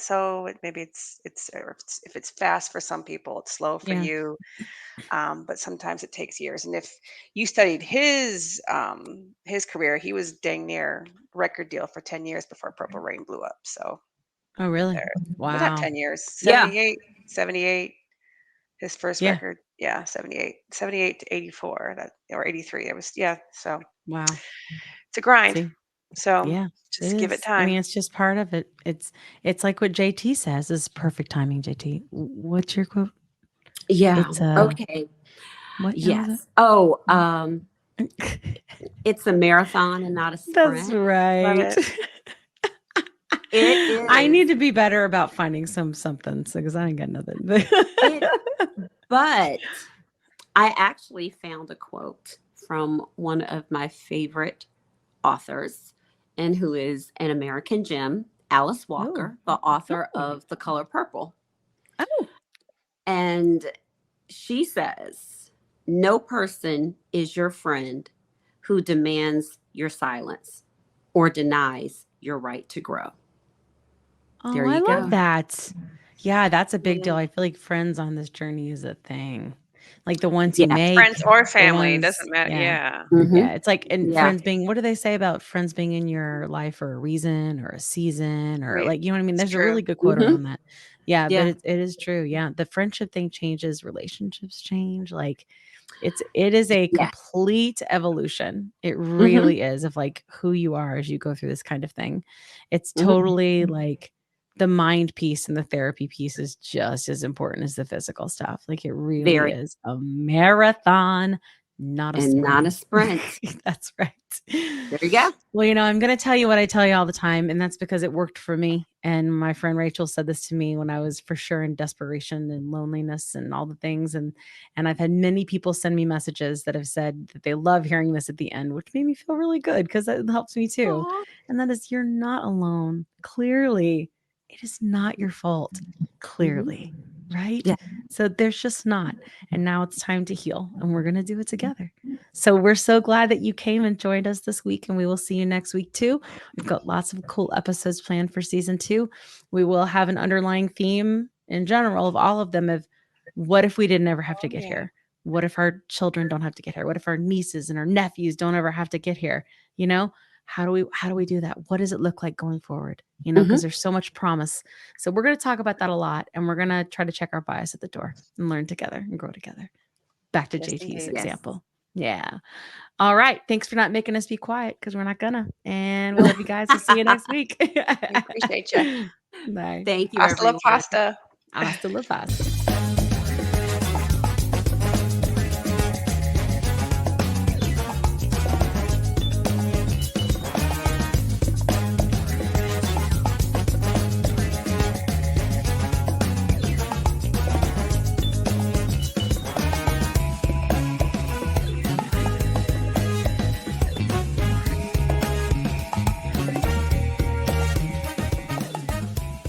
maybe it's or if it's fast for some people, it's slow for
Yeah.
you. But sometimes it takes years. And if you studied his career, he was dang near record deal for 10 years before Purple Rain blew up. So
Oh, really?
there, well, not
Wow.
10 years,
Yeah.
78, his first
Yeah.
record. Yeah, 78 to 84, or 83. It was, yeah. So
Wow.
it's a grind.
See?
So
Yeah,
just
it
give it
is. I mean,
time.
it's just part of it. It's like what JT says is perfect timing. JT, what's your quote?
Yeah.
It's
Okay.
what? How is
Yes. Oh,
it?
it's a marathon and not a
That's
sprint.
right.
it.
It
I need
is.
to be better about finding something because I ain't got nothing.
But I actually found a quote from one of my favorite authors, and who is an American gem, Alice Walker, the author of The Color Purple.
Oh.
And she says, no person is your friend who demands your silence or denies your right to grow.
Oh,
There
I
you
love
go.
that. Yeah, that's a big deal.
Yeah.
I feel like friends on this journey is a thing. Like the ones you
Yeah.
make,
Friends or
the
family, it
ones,
doesn't matter.
yeah.
Yeah.
Mhm.
Yeah, it's like, and
Yeah.
friends being, what do they say about friends being in your life for a reason or a season or
Right.
like, you know what I mean?
It's
There's a
true.
really good quote
Mhm.
around that. Yeah,
Yeah.
but it is true. Yeah, the friendship thing changes, relationships change. Like it is a
Yeah.
complete evolution. It
Mhm.
really is of like who you are as you go through this kind of thing. It's
Mhm.
totally like the mind piece and the therapy piece is just as important as the physical stuff. Like it really
Very.
is a marathon, not a
And not a
sprint.
sprint.
That's right.
There you go.
Well, I'm going to tell you what I tell you all the time, and that's because it worked for me. And my friend Rachel said this to me when I was for sure in desperation and loneliness and all the things. And I've had many people send me messages that have said that they love hearing this at the end, which made me feel really good because it helps me too.
Aw.
And that is, you're not alone. Clearly, it is not your fault. Clearly, right?
Yeah.
So there's just not. And now it's time to heal, and we're going to do it together. So we're so glad that you came and joined us this week, and we will see you next week too. We've got lots of cool episodes planned for season 2. We will have an underlying theme in general of all of them of what if we didn't ever have to get here? What if our children don't have to get here? What if our nieces and our nephews don't ever have to get here? How do we do that? What does it look like going forward? Because there's so much promise. So we're going to talk about that a lot, and we're going to try to check our bias at the door and learn together and grow together. Back to
Yes,
JT's
indeed.
Yes.
example. Yeah. All right. Thanks for not making us be quiet because we're not gonna. And we love you guys. We'll see you next week.
We appreciate you.
Bye.
Thank you,
Hasta la
everyone.
pasta.
Hasta la pasta.